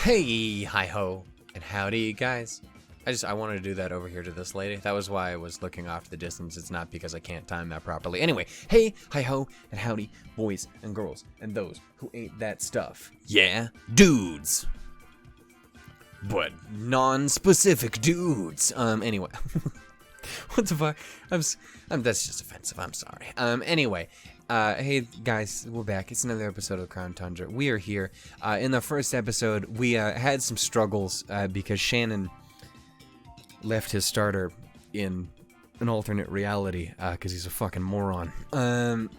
Hey, hi-ho, and howdy, guys. I wanted to do that over here to this lady. That was why I was looking off to the distance. It's not because I can't time that properly. Anyway, hey, hi-ho, and howdy, boys and girls, and those who ain't that stuff. Yeah, dudes. But non-specific dudes. Anyway. What the fuck? That's just offensive. I'm sorry. Anyway, hey guys, we're back. It's another episode of Crown Tundra. We are here. In the first episode, we had some struggles because Shannon left his starter in an alternate reality because he's a fucking moron.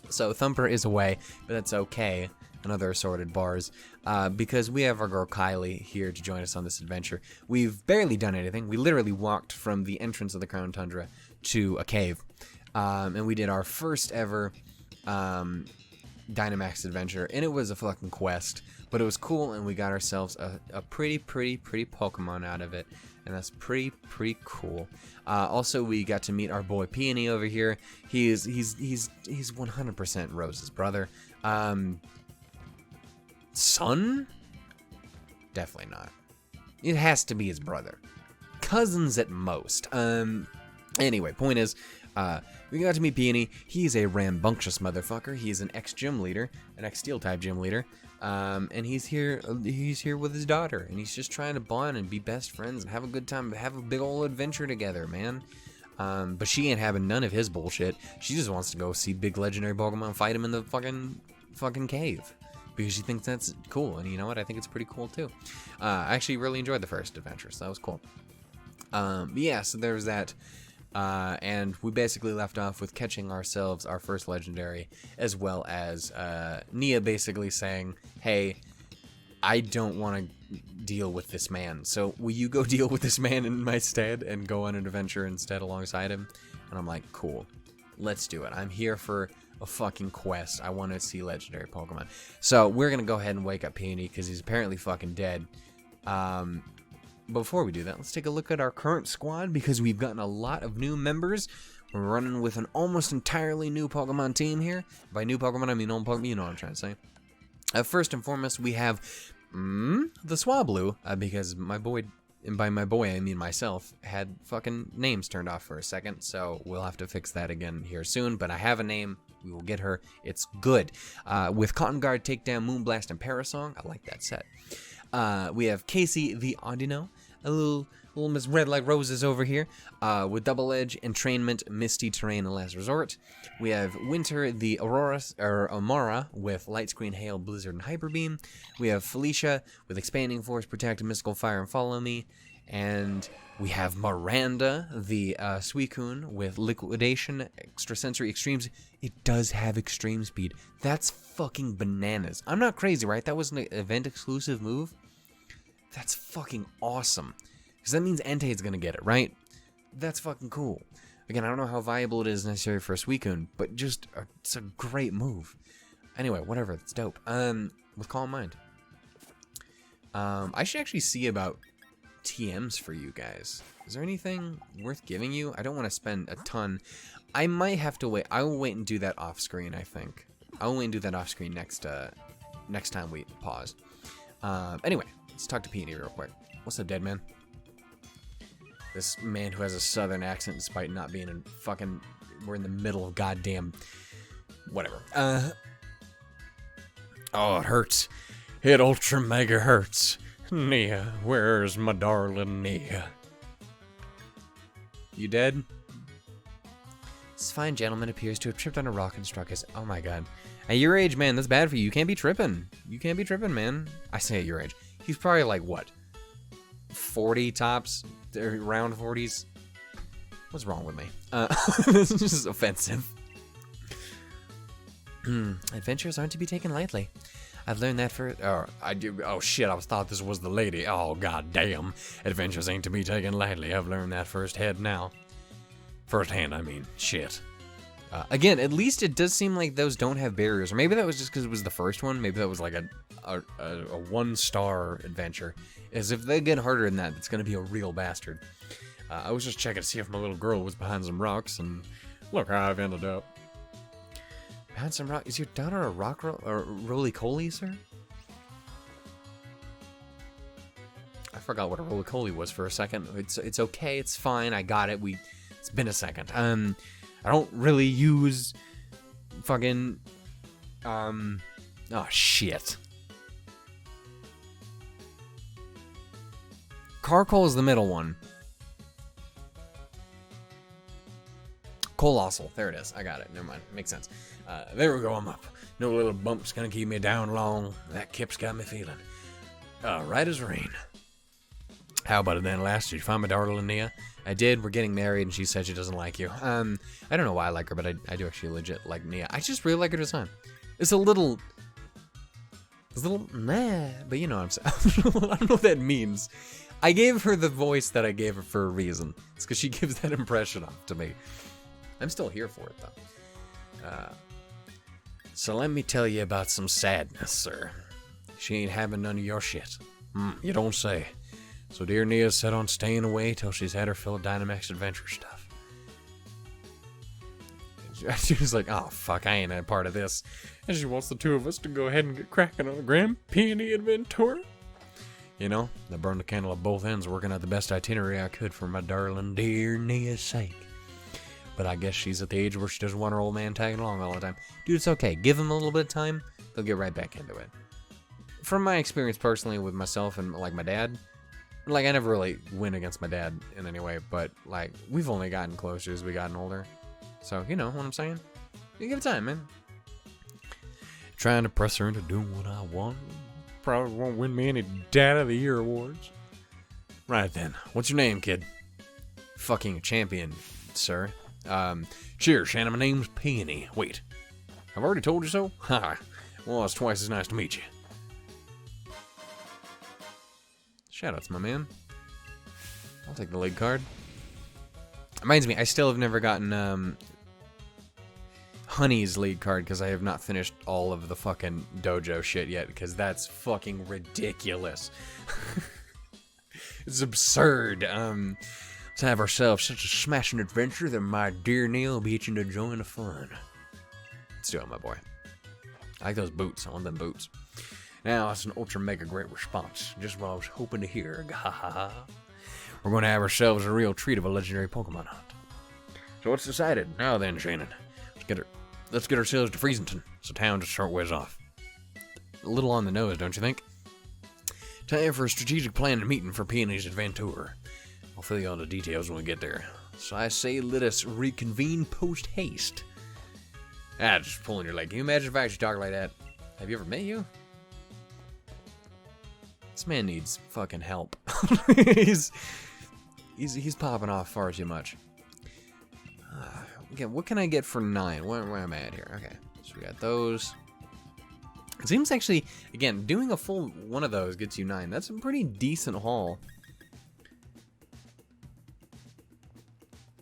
So Thumper is away, but that's okay. And other assorted bars, because we have our girl Kylie here to join us on this adventure. We've barely done anything. We literally walked from the entrance of the Crown Tundra to a cave, and we did our first ever Dynamax adventure, and it was a fucking quest, but it was cool, and we got ourselves a pretty Pokemon out of it, and that's pretty cool. Also, we got to meet our boy Peony over here. He's 100% Rose's brother. Son? Definitely not. It has to be his brother. Cousins at most. Anyway, point is, we got to meet Peony. He's a rambunctious motherfucker. He's an ex-gym leader, an ex-steel type gym leader. And he's here with his daughter, and he's just trying to bond and be best friends and have a good time, have a big old adventure together, man. But she ain't having none of his bullshit. She just wants to go see big legendary Pokemon fight him in the fucking cave. Because she thinks that's cool, and you know what? I think it's pretty cool too. I actually really enjoyed the first adventure, so that was cool. But yeah, so there's that, and we basically left off with catching ourselves our first legendary, as well as Nia basically saying, "Hey, I don't want to deal with this man, so will you go deal with this man in my stead and go on an adventure instead alongside him?" And I'm like, "Cool, let's do it. I'm here for a fucking quest. I want to see legendary Pokemon." So we're gonna go ahead and wake up Peony because he's apparently fucking dead. Before we do that, let's take a look at our current squad because we've gotten a lot of new members. We're running with an almost entirely new Pokemon team here. By new Pokemon, I mean old Pokemon. You know what I'm trying to say. First and foremost, we have the Swablu because my boy. And by my boy, I mean myself, had fucking names turned off for a second, so we'll have to fix that again here soon, but I have a name. We will get her. It's good. With Cotton Guard, Takedown, Moonblast, and Parasong. I like that set. We have Casey the Audino, a little Miss Red Like Roses over here, with Double Edge, Entrainment, Misty Terrain, and Last Resort. We have Winter the Amara with Light Screen, Hail, Blizzard, and Hyper Beam. We have Felicia with Expanding Force, Protect, Mystical Fire, and Follow Me. And we have Miranda the Suicune with Liquidation, Extrasensory, Extremes. It does have Extreme Speed. That's fucking bananas. I'm not crazy, right? That was an event-exclusive move. That's fucking awesome. Because that means Entei's gonna get it, right? That's fucking cool. Again, I don't know how viable it is necessary for a Suicune, but just, it's a great move. Anyway, whatever, it's dope. With Calm Mind. I should actually see about TMs for you guys. Is there anything worth giving you? I don't want to spend a ton. I might have to wait. I will wait and do that off screen, I think. I will wait and do that off screen next time we pause. Anyway, let's talk to Peony real quick. What's up, dead man? This man who has a southern accent despite not being in fucking... We're in the middle of goddamn... Whatever. Oh, it hurts. It ultra mega hurts. Nia, where's my darling Nia? You dead? This fine gentleman appears to have tripped on a rock and struck his... Oh my god. At your age, man, that's bad for you. You can't be tripping. You can't be tripping, man. I say at your age. He's probably like, what? 40 tops? Around 40s? What's wrong with me? This is just offensive. Adventures aren't to be taken lightly. I've learned that for... Oh, shit, I thought this was the lady. Oh, goddamn. Adventures ain't to be taken lightly. I've learned that firsthand now. Firsthand, I mean. Shit. Again, at least it does seem like those don't have barriers. Or maybe that was just because it was the first one. Maybe that was like a one-star adventure. As if they get harder than that, it's going to be a real bastard. I was just checking to see if my little girl was behind some rocks, and look how I've ended up. Behind some rock? Is your daughter a roly-coly, sir? forgot what a roly-poly was for a second. It's okay. It's fine. I got it. It's been a second. I don't really use fucking oh shit. Carcoal is the middle one. Colossal. There it is. I got it. Never mind. Makes sense. There we go. I'm up. No little bump's gonna keep me down long. That kip's got me feeling right as rain. How about it then, last? Did you find my darling Nia? I did. We're getting married, and she said she doesn't like you. I don't know why I like her, but I do actually legit like Nia. I just really like her design. It's a little meh, but you know what I'm saying. I don't know what that means. I gave her the voice that I gave her for a reason. It's because she gives that impression off to me. I'm still here for it, though. So let me tell you about some sadness, sir. She ain't having none of your shit. You don't say. So dear Nia's set on staying away till she's had her fill of Dynamax adventure stuff. She was like, oh fuck, I ain't a part of this. And she wants the two of us to go ahead and get cracking on a Grand Peony adven-tour. You know, I burned the candle at both ends, working out the best itinerary I could for my darling dear Nia's sake. But I guess she's at the age where she doesn't want her old man tagging along all the time. Dude, it's okay. Give them a little bit of time, they'll get right back into it. From my experience personally with myself and like my dad, like I never really win against my dad in any way, but like we've only gotten closer as we gotten older. So, you know what I'm saying? You give it time, man. Trying to press her into doing what I want probably won't win me any Dad of the Year awards. Right then. What's your name, kid? Fucking champion, sir. Cheers, Shannon. My name's Peony. Wait. I've already told you so? Haha. Well, it's twice as nice to meet you. Shoutouts, my man. I'll take the league card. Reminds me, I still have never gotten, Honey's league card because I have not finished all of the fucking dojo shit yet because that's fucking ridiculous. It's absurd. To have ourselves such a smashing adventure that my dear Neil will be itching to join the fun. Let's do it, my boy. I like those boots. I want them boots. Now, that's an ultra mega great response. Just what I was hoping to hear. We're going to have ourselves a real treat of a legendary Pokemon hunt. So what's decided? Now then, Shannon. Let's get ourselves to Freezington, so town just short ways off. A little on the nose, don't you think? Time for a strategic plan and meeting for Peony's adven-tour. I'll fill you all the details when we get there. So I say let us reconvene post-haste. Just pulling your leg. Can you imagine if I actually talk like that? Have you ever met you? This man needs fucking help. he's popping off far too much. Okay, what can I get for 9? Where am I at here? Okay, so we got those. It seems actually, again, doing a full one of those gets you 9. That's a pretty decent haul.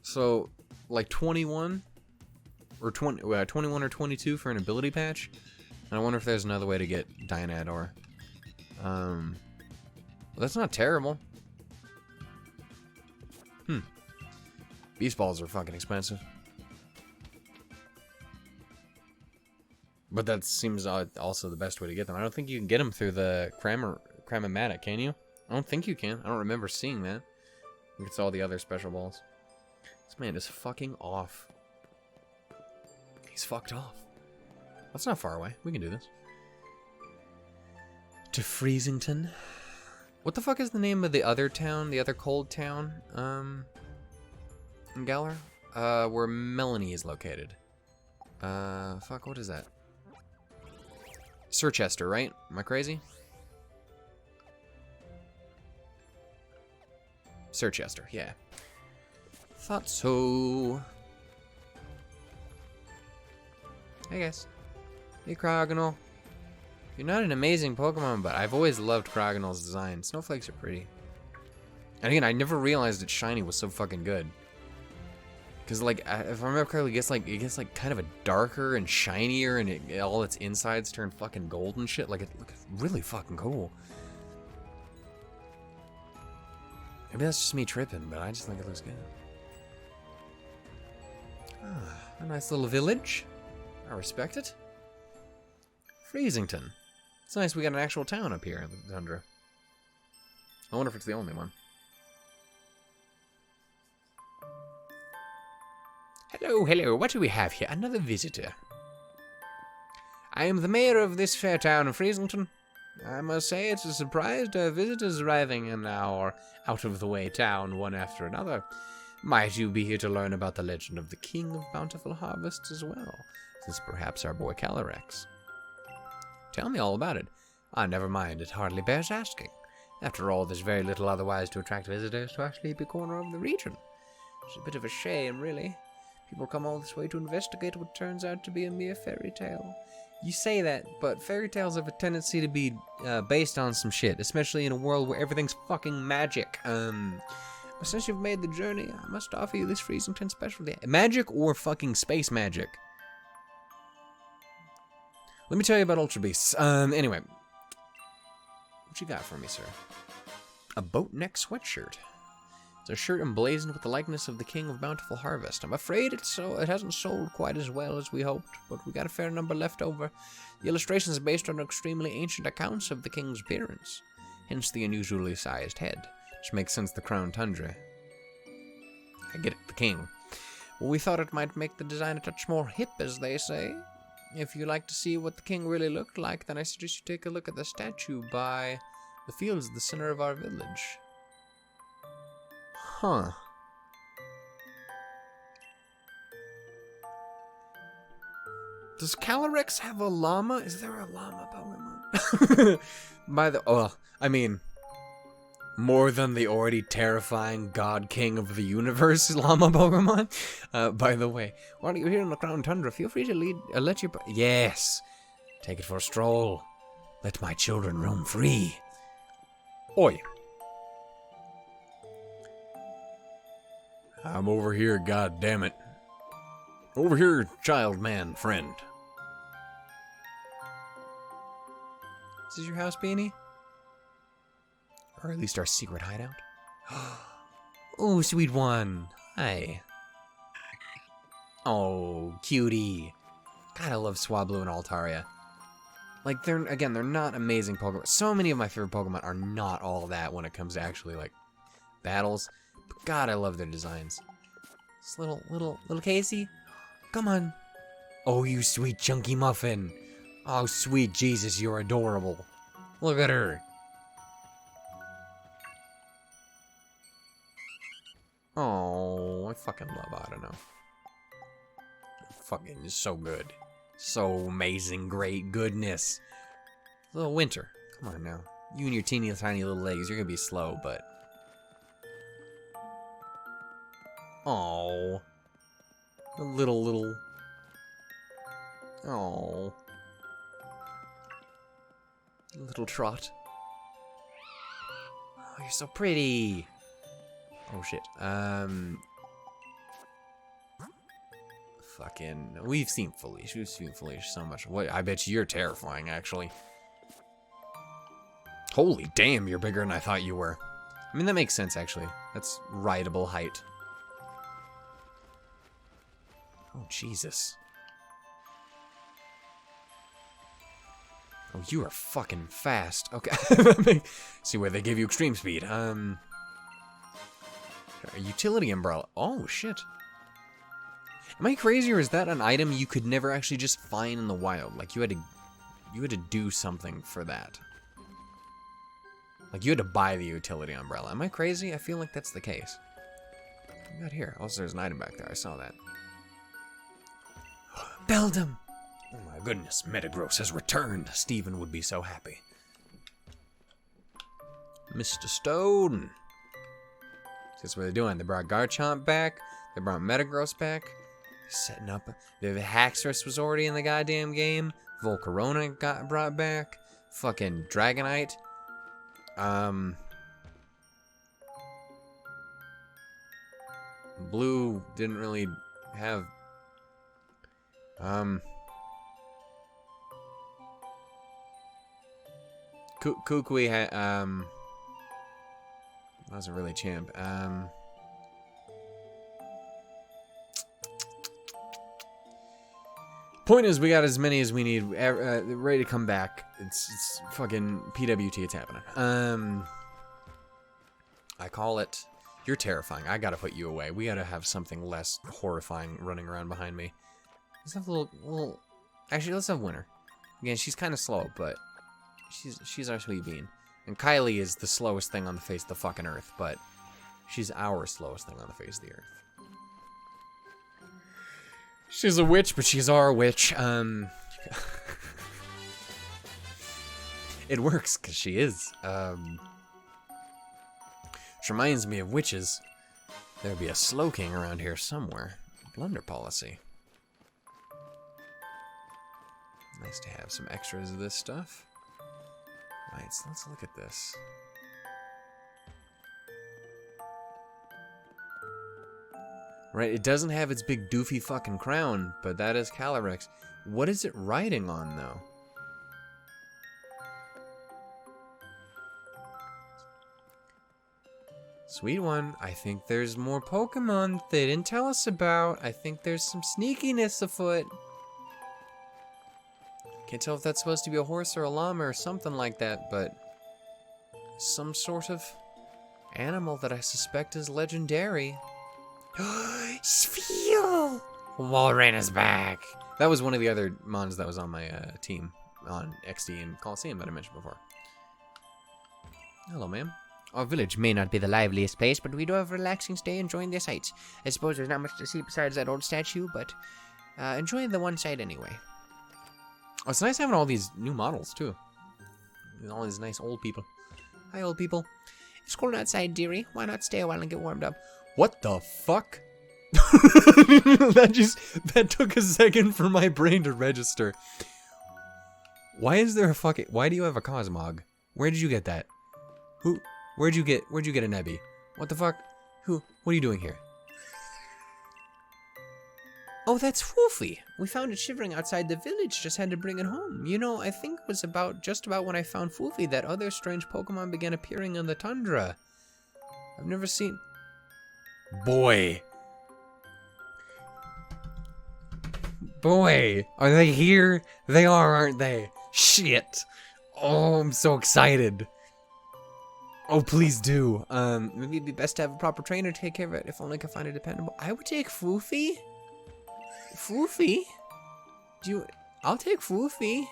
So, like 21 or 21 or 22 for an ability patch. And I wonder if there's another way to get Dynador. Well, that's not terrible. Beast balls are fucking expensive. But that seems also the best way to get them. I don't think you can get them through the Cramomatic, can you? I don't think you can. I don't remember seeing that. I think it's all the other special balls. This man is fucking off. He's fucked off. That's not far away. We can do this. To Freezington. What the fuck is the name of the other town? The other cold town? In Galar? Where Melanie is located. Fuck, what is that? Sirchester, right? Am I crazy? Sirchester, yeah. Thought so. Hey guys. Hey Crogonal. You're not an amazing Pokemon, but I've always loved Crogonal's design. Snowflakes are pretty. And again, I never realized that shiny was so fucking good. Cause like, if I remember correctly, it gets like kind of a darker and shinier, and all its insides turn fucking gold and shit. Like it looks really fucking cool. Maybe that's just me tripping, but I just think it looks good. A nice little village. I respect it. Freezington. It's nice we got an actual town up here in the Tundra. I wonder if it's the only one. Hello, hello, what do we have here? Another visitor. I am the mayor of this fair town of Freeslington. I must say it's a surprise to have visitors arriving in our out-of-the-way town one after another. Might you be here to learn about the legend of the King of Bountiful Harvests as well? Is this perhaps our boy Galarex? Tell me all about it. Never mind, it hardly bears asking. After all, there's very little otherwise to attract visitors to our sleepy corner of the region. It's a bit of a shame, really. People come all this way to investigate what turns out to be a mere fairy tale. You say that, but fairy tales have a tendency to be based on some shit, especially in a world where everything's fucking magic. Since you've made the journey, I must offer you this Freezington specialty. Magic or fucking space magic? Let me tell you about Ultra Beasts. Anyway. What you got for me, sir? A boat neck sweatshirt. It's a shirt emblazoned with the likeness of the King of Bountiful Harvest. I'm afraid it hasn't sold quite as well as we hoped, but we got a fair number left over. The illustrations are based on extremely ancient accounts of the king's appearance, hence the unusually sized head, which makes sense the crown Tundra. I get it, the king. Well, we thought it might make the design a touch more hip, as they say. If you'd like to see what the king really looked like, then I suggest you take a look at the statue by the fields at the center of our village. Huh. Does Galarex have a llama? Is there a llama Pokemon? I mean, more than the already terrifying God King of the Universe llama Pokemon? By the way, while you're here in the Crown Tundra, feel free to let your... Yes! Take it for a stroll. Let my children roam free. Oi! I'm over here, goddammit. Over here, child man friend. Is this your house, Beanie? Or at least our secret hideout? Oh, sweet one. Hi. Oh, cutie. God, I love Swablu and Altaria. Like, they're not amazing Pokemon. So many of my favorite Pokemon are not all that when it comes to actually, like, battles. But God, I love their designs. This little Casey. Come on. Oh, you sweet chunky muffin. Oh, sweet Jesus, you're adorable. Look at her. Oh, I fucking love Audino. Fucking is so good. So amazing, great goodness. Little Winter. Come on now. You and your teeny tiny little legs, you're gonna be slow, but... Oh, a little. Oh, little Trot. Oh, you're so pretty. Oh shit. Fucking. We've seen Felicia. We've seen Felicia so much. What? I bet you're terrifying, actually. Holy damn, you're bigger than I thought you were. I mean, that makes sense, actually. That's rideable height. Oh, Jesus. Oh, you are fucking fast. Okay. See where they give you extreme speed. A utility umbrella. Oh, shit. Am I crazy, or is that an item you could never actually just find in the wild? Like, you had to do something for that. Like, you had to buy the utility umbrella. Am I crazy? I feel like that's the case. What do we got here? Also, there's an item back there. I saw that. Beldum! Oh my goodness, Metagross has returned. Steven would be so happy. Mr. Stone. That's what they're doing. They brought Garchomp back. They brought Metagross back. They're setting up. The Haxorus was already in the goddamn game. Volcarona got brought back. Fucking Dragonite. Blue didn't really have... Kukui had, wasn't really champ. Point is, we got as many as we need, ready to come back. It's fucking PWT, it's happening. I call it... You're terrifying. I gotta put you away. We gotta have something less horrifying running around behind me. Let's have a little... Actually, let's have Winter. Again, she's kind of slow, but she's our sweet bean. And Kylie is the slowest thing on the face of the fucking earth, but she's our slowest thing on the face of the earth. She's a witch, but she's our witch. It works, because she is. Which reminds me of witches. There'd be a Slow King around here somewhere. Blunder policy. Nice to have some extras of this stuff. Right, so let's look at this. Right, it doesn't have its big doofy fucking crown, but that is Calyrex. What is it riding on, though? Sweet one, I think there's more Pokemon they didn't tell us about. I think there's some sneakiness afoot. Can't tell if that's supposed to be a horse or a llama or something like that, but some sort of animal that I suspect is legendary. Spheal! Walrein back. That was one of the other mons that was on my team on XD and Coliseum that I mentioned before. Hello, ma'am. Our village may not be the liveliest place, but we do have a relaxing stay enjoying the sights. I suppose there's not much to see besides that old statue, but enjoying the one sight anyway. Oh, it's nice having all these new models, too. And all these nice old people. Hi, old people. It's cold outside, dearie. Why not stay a while and get warmed up? What the fuck? That took a second for my brain to register. Why is there a fucking... Why do you have a Cosmog? Where did you get that? Where'd you get a Nebby? What the fuck? What are you doing here? Oh, that's Foofy. We found it shivering outside the village. Just had to bring it home. You know, I think it was just about when I found Foofy that other strange Pokemon began appearing in the Tundra. I've never seen... Boy. Are they here? They are, aren't they? Shit. Oh, I'm so excited. Oh, please do. Maybe it'd be best to have a proper trainer take care of it, if only I could find a dependable... I would take Foofy. Foofy? I'll take Foofy.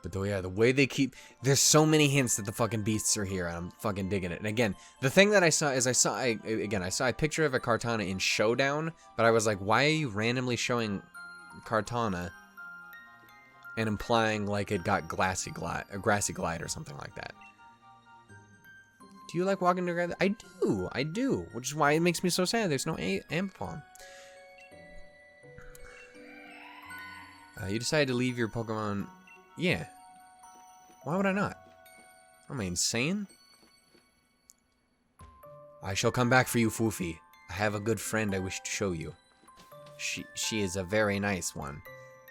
But though, yeah, the way they keep... There's so many hints that the fucking beasts are here, and I'm fucking digging it. And again, the thing that I saw is I saw a picture of a Kartana in Showdown, but I was like, why are you randomly showing Kartana and implying like it got grassy glide or something like that? Do you like walking together? I do, which is why it makes me so sad there's no Ampon. You decided to leave your Pokemon... Yeah. Why would I not? Am I insane? I shall come back for you, Foofy. I have a good friend I wish to show you. She is a very nice one,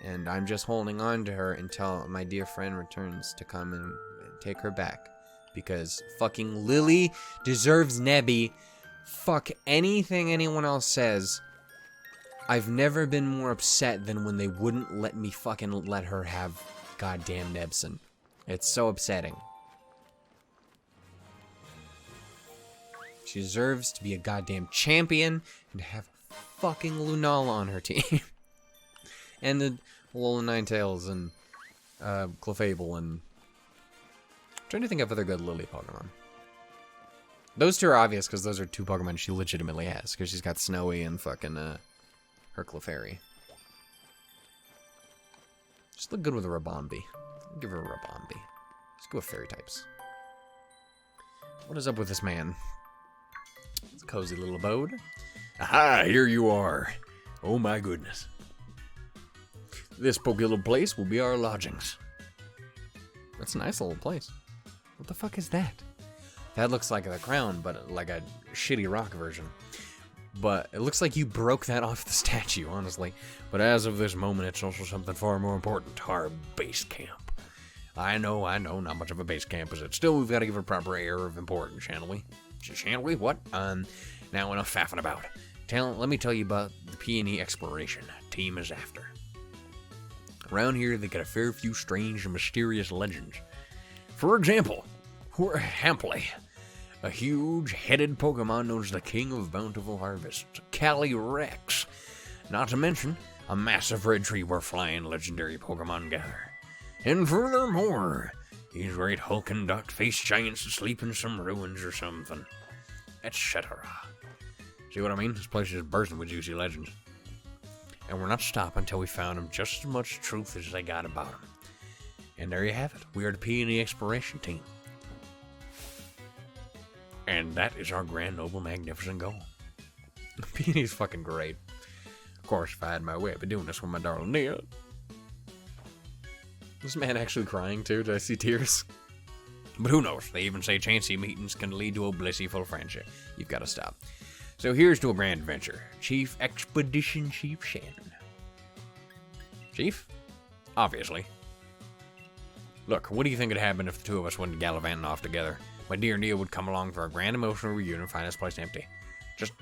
and I'm just holding on to her until my dear friend returns to come and take her back. Because fucking Lily deserves Nebby. Fuck anything anyone else says. I've never been more upset than when they wouldn't let me fucking let her have goddamn Nebson. It's so upsetting. She deserves to be a goddamn champion and to have fucking Lunala on her team. And the Alolan Ninetales and Clefable and... I'm trying to think of other good Lily Pokemon. Those two are obvious because those are two Pokemon she legitimately has. Because she's got Snowy and fucking her Clefairy. Just look good with a Rabombi. Give her a Rabombi. Let's go with fairy types. What is up with this man? It's a cozy little abode. Aha, here you are. Oh my goodness. This poky little place will be our lodgings. That's a nice little place. What the fuck is that? That looks like the crown, but like a shitty rock version. But it looks like you broke that off the statue, honestly. But as of this moment, it's also something far more important. Our base camp. I know, not much of a base camp is it. Still, we've got to give it a proper air of importance, shan't we? Shan't we? What? Now enough faffing about. Let me tell you about the P&E exploration team is after. Around here, they got a fair few strange and mysterious legends. For example, Hampley, a huge-headed Pokemon known as the King of Bountiful Harvest, Calyrex. Not to mention a massive red tree where flying legendary Pokemon gather. And furthermore, these great hulking duck-faced giants asleep in some ruins or something, etc. See what I mean? This place is bursting with juicy legends. And we're not stopping until we found them just as much truth as they got about them. And there you have it. We are the P&E Exploration Team. And that is our grand, noble, magnificent goal. P&E is fucking great. Of course, if I had my way, I'd be doing this with my darling Nia. This man actually crying too? Did I see tears? But who knows? They even say chancy meetings can lead to a blissful friendship. You've got to stop. So here's to a grand adventure. Chief Expedition Chief Shannon. Chief? Obviously. Look, what do you think would happen if the two of us went gallivanting off together? My dear Nia would come along for a grand emotional reunion and find this place empty. Just,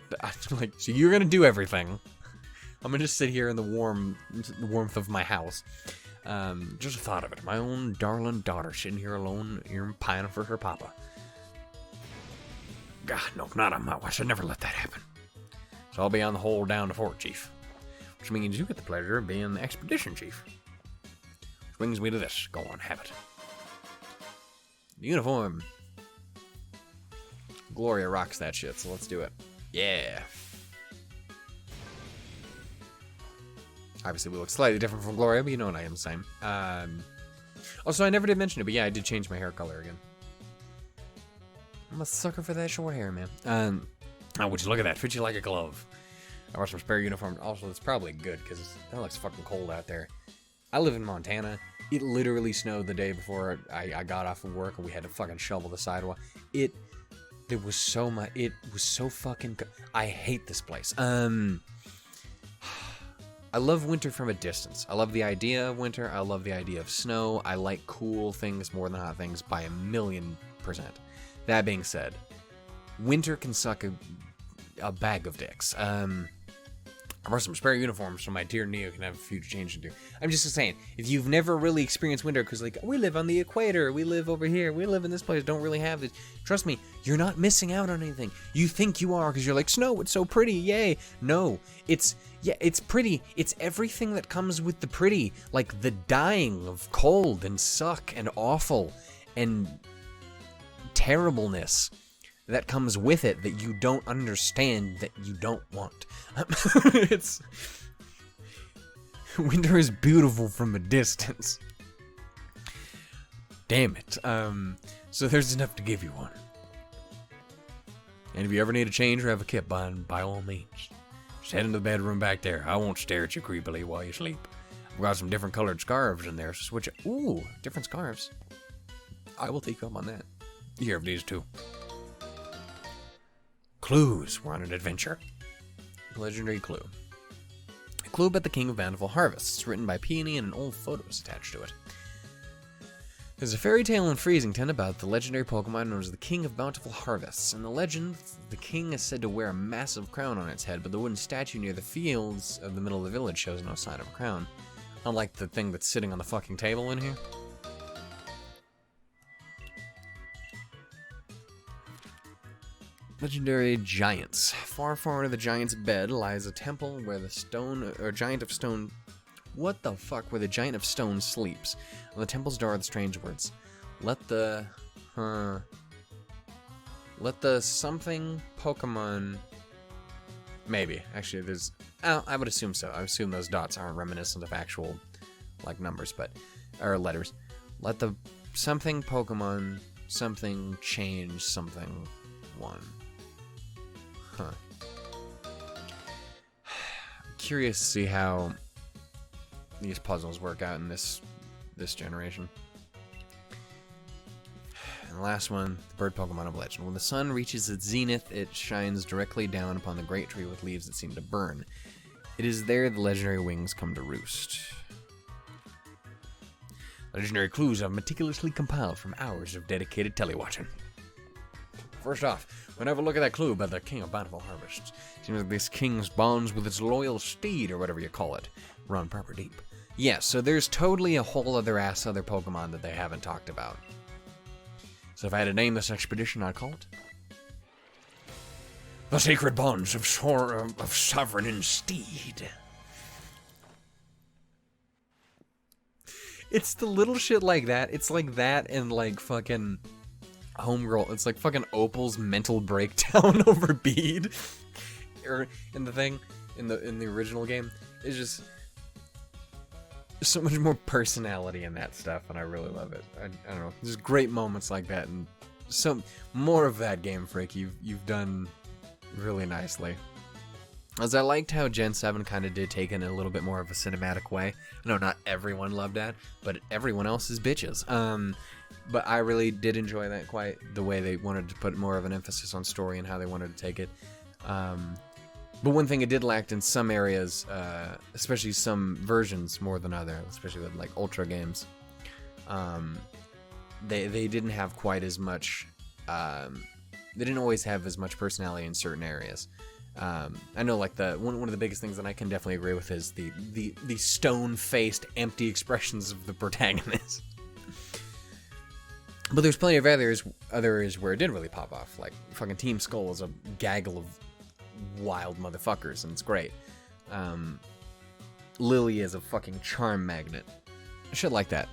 like, so you're gonna do everything. I'm gonna just sit here in the warmth of my house. Just the thought of it. My own darling daughter sitting here alone, here pining for her papa. God, no, not on my watch. I'd never let that happen. So I'll be on the whole down to Fort, Chief. Which means you get the pleasure of being the Expedition Chief. Which brings me to this. Go on, have it. The uniform. Gloria rocks that shit, so let's do it. Yeah. Obviously, we look slightly different from Gloria, but you know what I am saying. Also, I never did mention it, but yeah, I did change my hair color again. I'm a sucker for that short hair, man. Oh, would you look at that? Fits you like a glove. I wore some spare uniform. Also, it's probably good, because it looks fucking cold out there. I live in Montana. It literally snowed the day before I got off of work, and we had to fucking shovel the sidewalk. There was so much. It was so fucking. I hate this place. I love winter from a distance. I love the idea of winter. I love the idea of snow. I like cool things more than hot things by 1,000,000%. That being said, winter can suck a bag of dicks. I brought some spare uniforms so my dear Neo can have a few changes to do. I'm just saying, if you've never really experienced winter, because like, we live on the equator, we live over here, we live in this place, don't really have this. Trust me, you're not missing out on anything. You think you are because you're like, snow, it's so pretty, yay. No, it's pretty. It's everything that comes with the pretty, like the dying of cold and suck and awful and terribleness that comes with it that you don't understand, that you don't want. Winter is beautiful from a distance. Damn it. So there's enough to give you one. And if you ever need a change or have a kit, by all means, just head into the bedroom back there. I won't stare at you creepily while you sleep. I've got some different colored scarves in there, so switch it. Ooh, different scarves. I will take you up on that. Here of these two. Clues. We're on an adventure. Legendary clue. A clue about the King of Bountiful Harvest. It's written by Peony and an old photo is attached to it. There's a fairy tale in Freezington about the legendary Pokemon known as the King of Bountiful Harvests. In the legend, the king is said to wear a massive crown on its head, but the wooden statue near the fields of the middle of the village shows no sign of a crown. Unlike the thing that's sitting on the fucking table in here. Legendary Giants. Far, far under the giant's bed lies a temple where the giant of stone... What the fuck? Where the giant of stone sleeps. On the temple's door are the strange words. Let the something Pokemon... Maybe. Actually, there's... I would assume so. I assume those dots aren't reminiscent of actual, like, numbers, but... Or letters. Let the something Pokemon something change something one. Huh. I'm curious to see how these puzzles work out in this generation. And the last one, the bird Pokemon of legend. When the sun reaches its zenith, it shines directly down upon the great tree with leaves that seem to burn. It is there the legendary wings come to roost. Legendary clues I've meticulously compiled from hours of dedicated telewatching. First off, we'll have a look at that clue about the King of Bountiful Harvest. Seems like this king's bonds with its loyal steed, or whatever you call it, run proper deep. Yeah, so there's totally a whole other Pokemon that they haven't talked about. So if I had to name this expedition, I'd call it The Sacred Bonds of Sovereign Instead. It's the little shit like that. It's like that and like fucking Homegirl. It's like fucking Opal's mental breakdown over Bede. Or in the thing, in the original game. It's just so much more personality in that stuff, and I really love it. I don't know. There's great moments like that, and some more of that, Game Freak. You've done really nicely. As I liked how Gen 7 kind of did take it in a little bit more of a cinematic way. I know not everyone loved that, but everyone else is bitches. But I really did enjoy that quite the way they wanted to put more of an emphasis on story and how they wanted to take it. But one thing it did lack in some areas, especially some versions more than others, especially with like Ultra games, they didn't have quite as much. They didn't always have as much personality in certain areas. I know, like one of the biggest things that I can definitely agree with is the stone-faced, empty expressions of the protagonist. But there's plenty of others where it did really pop off. Like fucking Team Skull is a gaggle of wild motherfuckers, and it's great. Lily is a fucking charm magnet. Shit like that.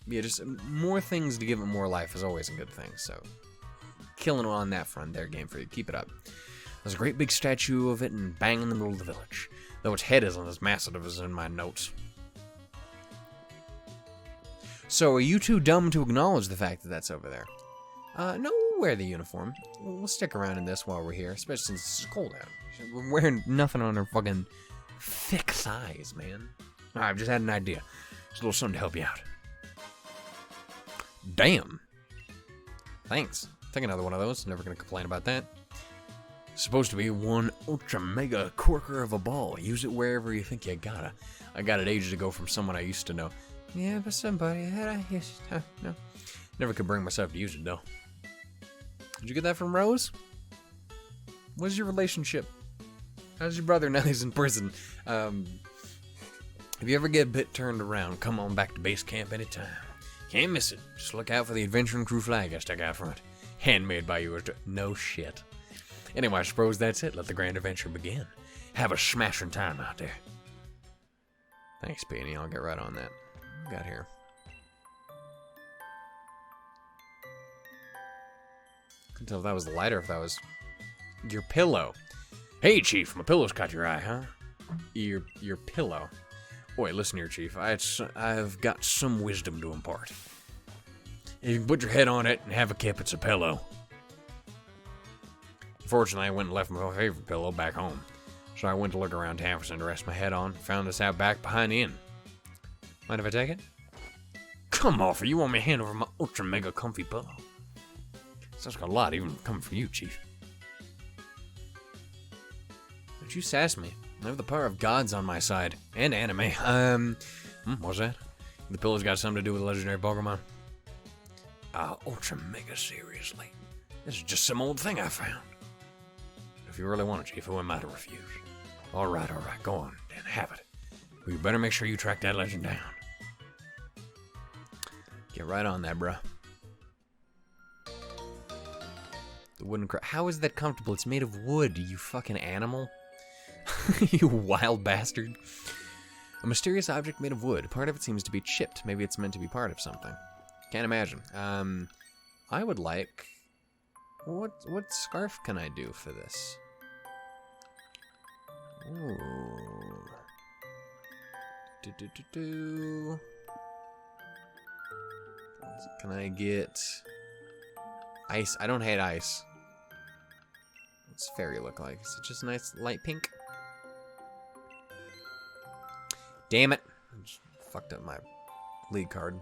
Yeah, just more things to give it more life is always a good thing. So, killing it on that front there, Game Freak. Keep it up. There's a great big statue of it and bang in the middle of the village. Though its head isn't as massive as in my notes. So, are you too dumb to acknowledge the fact that that's over there? No, we'll wear the uniform. We'll stick around in this while we're here, especially since it's cold out. We're wearing nothing on our fucking thick thighs, man. I've just had an idea. Just a little something to help you out. Damn. Thanks. Take another one of those. Never gonna complain about that. Supposed to be one ultra mega corker of a ball. Use it wherever you think you gotta. I got it ages ago from someone I used to know. Yeah, but somebody that I used to know. Never could bring myself to use it though. Did you get that from Rose? What's your relationship? How's your brother now he's in prison? If you ever get a bit turned around, come on back to base camp anytime. Can't miss it. Just look out for the adventuring crew flag I stuck out front. Handmade by yours. No shit. Anyway, I suppose that's it. Let the grand adventure begin. Have a smashing time out there. Thanks, Peony. I'll get right on that. What we got here? Couldn't tell if that was the lighter, if that was your pillow. Hey, Chief, my pillow's caught your eye, huh? Your pillow. Boy, listen here, Chief. I've got some wisdom to impart. You can put your head on it and have a kip. It's a pillow. Unfortunately, I went and left my favorite pillow back home. So I went to look around town for something to rest my head on. Found this out back behind the inn. Mind if I take it? Come off, you want me to hand over my ultra mega comfy pillow? Sounds like a lot even coming from you, Chief. Don't you sass me. I have the power of gods on my side. And anime. What's that? The pillow's got something to do with legendary Pokémon? Ultra mega seriously. This is just some old thing I found. If you really want it, Chief, who am I to refuse? Alright, go on, then have it. But you better make sure you track that legend down. Get right on that, bruh. The wooden how is that comfortable? It's made of wood, you fucking animal. You wild bastard. A mysterious object made of wood. Part of it seems to be chipped. Maybe it's meant to be part of something. Can't imagine. I would like... What scarf can I do for this? Ooh. Can I get... ice? I don't hate ice. What's fairy look like? Is it just a nice light pink? Damn it. I just fucked up my league card.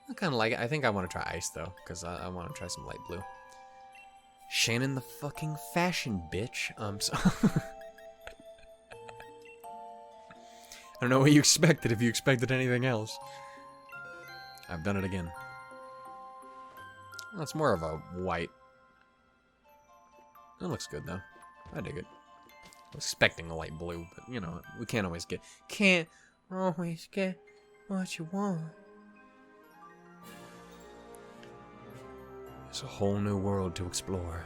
I kind of like it. I think I want to try ice, though, because I want to try some light blue. Shannon the fucking fashion bitch. So I don't know what you expected if you expected anything else. I've done it again. Well, it's more of a white. It looks good, though. I dig it. I was expecting a light blue, but, you know, we can't always get what you want. There's a whole new world to explore.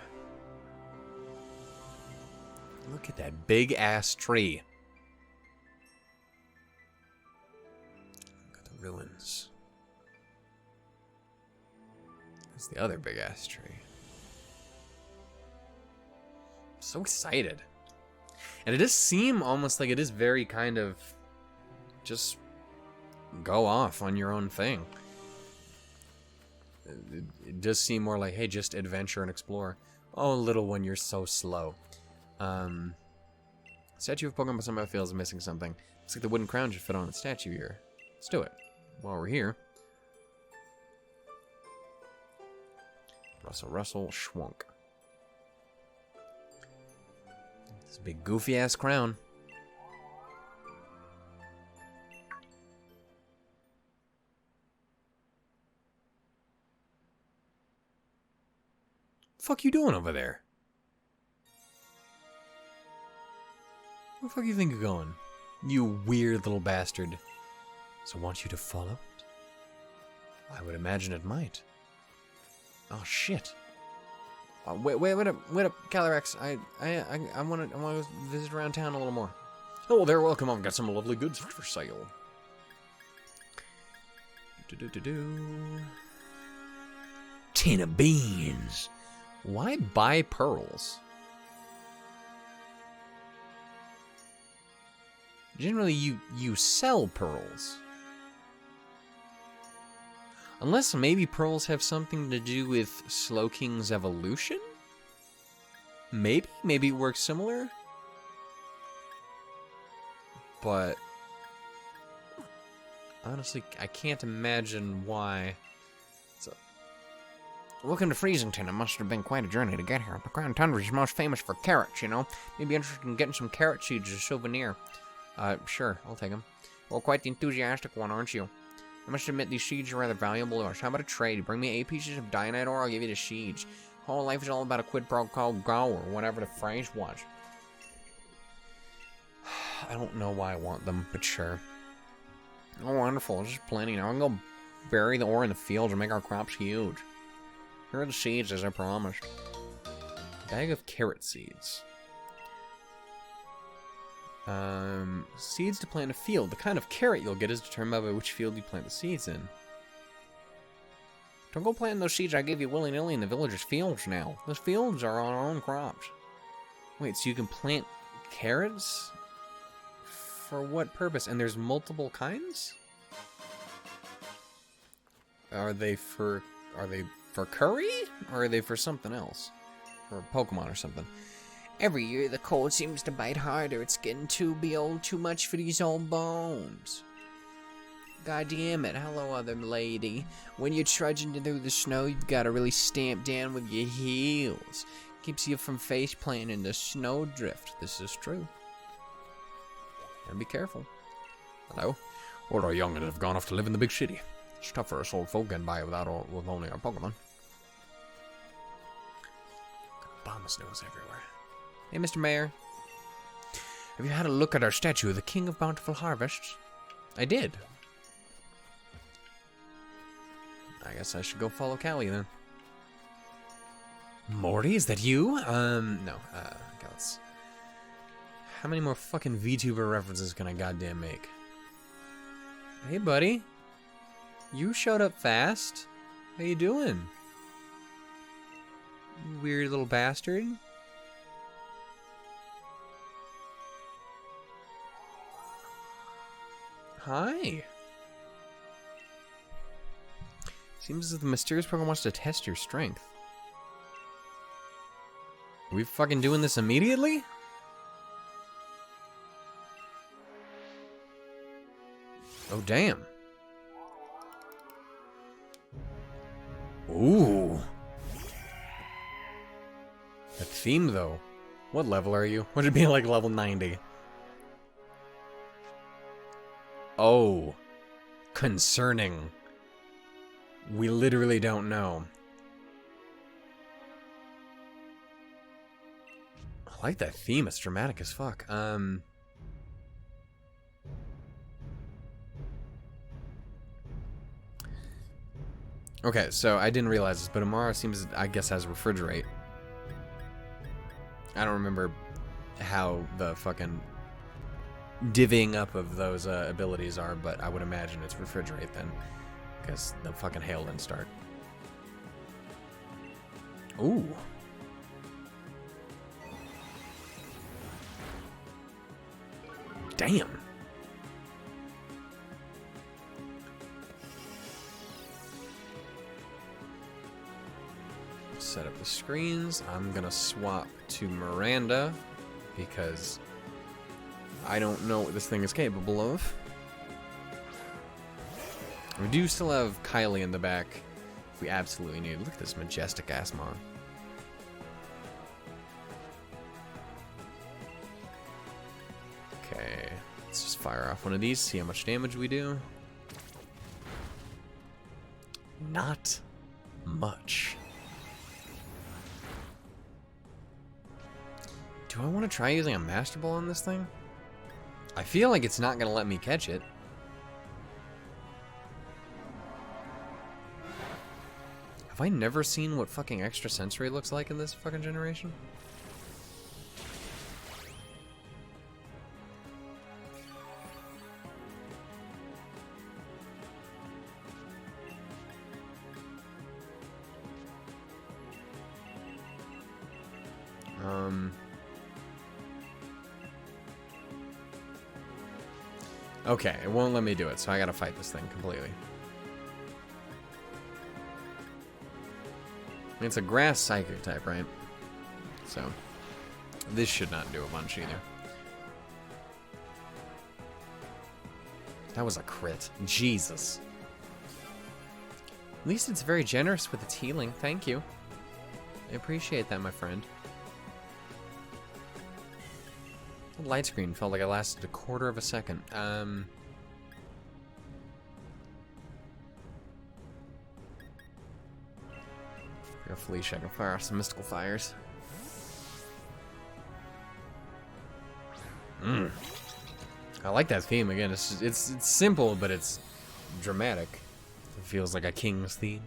Look at that big-ass tree. Look at the ruins. That's the other big-ass tree. I'm so excited. And it does seem almost like it is very kind of just go off on your own thing. It does seem more like, hey, just adventure and explore. Oh, little one, you're so slow. Statue of Pokemon somehow feels missing something. Looks like the wooden crown should fit on the statue here. Let's do it. While we're here. Rustle, schwunk. This big goofy ass crown. Fuck you doing over there? Where the fuck you think you're going? You weird little bastard. So want you to follow it? I would imagine it might. Oh shit. Wait up, Galar. I want to visit around town a little more. Oh, there, welcome. I've got some lovely goods for sale. Tin of beans. Why buy pearls? Generally, you sell pearls. Unless maybe pearls have something to do with Slowking's evolution? Maybe it works similar? But honestly, I can't imagine why. Welcome to Freezington. It must have been quite a journey to get here. The Crown Tundra is most famous for carrots, you know? Maybe interested in getting some carrot seeds as a souvenir. Sure, I'll take them. Well, quite the enthusiastic one, aren't you? I must admit, these seeds are rather valuable to us. How about a trade? Bring me 8 pieces of Dynite ore, I'll give you the seeds. Whole life is all about a quid pro quo go, or whatever the phrase was. I don't know why I want them, but sure. Oh, wonderful. This is plenty. Now I can go bury the ore in the fields and make our crops huge. Here are the seeds, as I promised. Bag of carrot seeds. Seeds to plant a field. The kind of carrot you'll get is determined by which field you plant the seeds in. Don't go planting those seeds I gave you willy-nilly in the villagers' fields now. Those fields are on our own crops. Wait, so you can plant carrots? For what purpose? And there's multiple kinds? Are they for curry? Or are they for something else? For Pokemon or something? Every year the cold seems to bite harder. It's getting to be too much for these old bones. God damn it. Hello, other lady. When you're trudging through the snow, you've got to really stamp down with your heels. Keeps you from face planting in the snowdrift. This is true. And be careful. Hello? All our young'uns have gone off to live in the big city. It's tough for us old folk getting by with only our Pokemon. Bomb snows everywhere. Hey, Mr. Mayor. Have you had a look at our statue of the King of Bountiful Harvests? I did. I guess I should go follow Callie then. Morty, is that you? No. Okay, let's... How many more fucking VTuber references can I goddamn make? Hey, buddy. You showed up fast. How you doing? You weird little bastard. Hi. Seems as if the mysterious Pokemon wants to test your strength. Are we fucking doing this immediately? Oh, damn. Ooh. That theme, though. What level are you? Would it be like level 90? Oh. Concerning. We literally don't know. I like that theme. It's dramatic as fuck. Okay, so I didn't realize this, but Amara seems, I guess, has refrigerate. I don't remember how the fucking divvying up of those abilities are, but I would imagine it's refrigerate then, because the fucking hail didn't start. Ooh. Damn. Set up the screens. I'm gonna swap to Miranda because I don't know what this thing is capable of. We do still have Kylie in the back if we absolutely need. Look at this majestic ass mon. Okay, let's just fire off one of these, see how much damage we do. Not much. Do I want to try using a Master Ball on this thing? I feel like it's not going to let me catch it. Have I never seen what fucking extrasensory looks like in this fucking generation? Okay, it won't let me do it, so I gotta fight this thing completely. It's a grass psychic type, right? So, this should not do a bunch either. That was a crit. Jesus. At least it's very generous with its healing. Thank you. I appreciate that, my friend. The light screen felt like it lasted a quarter of a second. Felicia, I can fire off some mystical fires. I like that theme again. It's simple, but it's dramatic. It feels like a king's theme.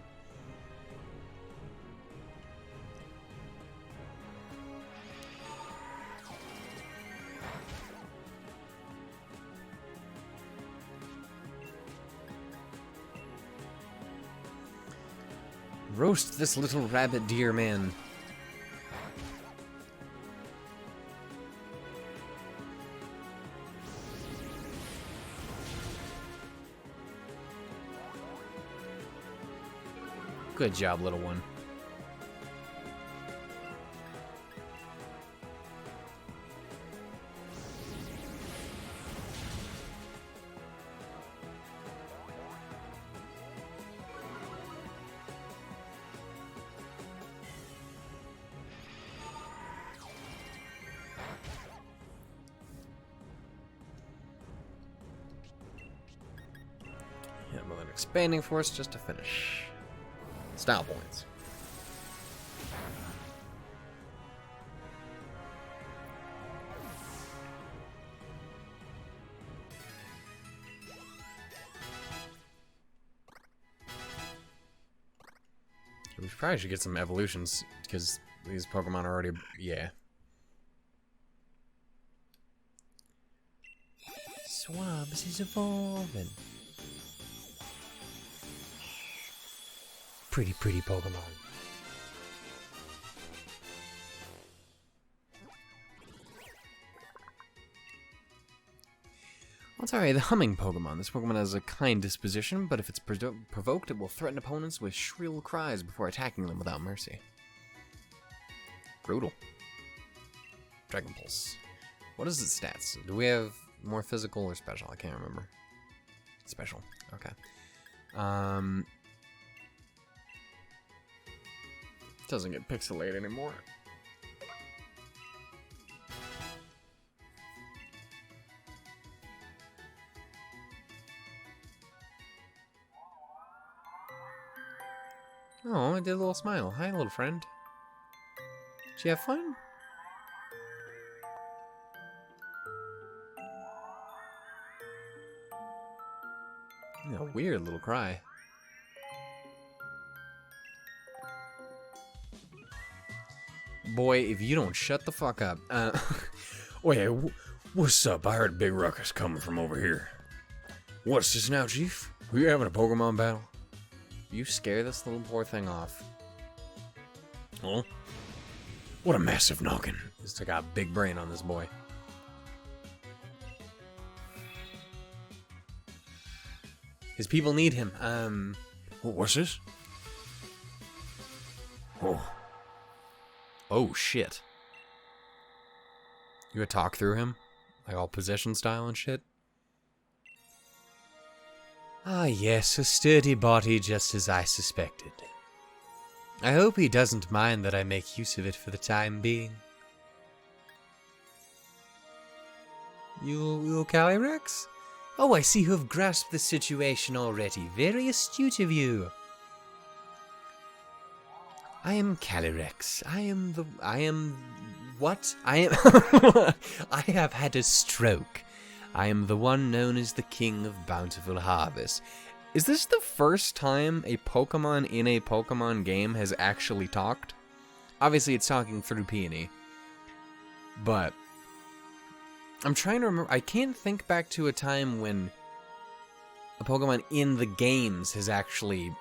Roast this little rabbit deer man. Good job, little one. With an expanding force just to finish. Style points. We probably should get some evolutions because these Pokemon are already, yeah. Swabs is evolving. Pretty Pokemon. Well, sorry, the humming Pokemon. This Pokemon has a kind disposition, but if it's provoked, it will threaten opponents with shrill cries before attacking them without mercy. Brutal. Dragon Pulse. What is its stats? Do we have more physical or special? I can't remember. Special. Okay. Doesn't get pixelated anymore. Oh, I did a little smile. Hi, little friend. Did you have fun? A weird little cry. Boy, if you don't shut the fuck up. Wait, what's up? I heard a big ruckus coming from over here. What's this now, Chief? Are you having a Pokemon battle? You scare this little poor thing off. Huh? What a massive noggin. Just got a big brain on this boy. His people need him. What's this? Oh. Oh, shit. You would talk through him? Like all possession style and shit? Ah, yes, a sturdy body just as I suspected. I hope he doesn't mind that I make use of it for the time being. You Calyrex? Oh, I see you have grasped the situation already. Very astute of you. I am Calyrex. I am what? I have had a stroke. I am the one known as the King of Bountiful Harvest. Is this the first time a Pokemon in a Pokemon game has actually talked? Obviously, it's talking through Peony. But I'm trying to remember. I can't think back to a time when a Pokemon in the games has actually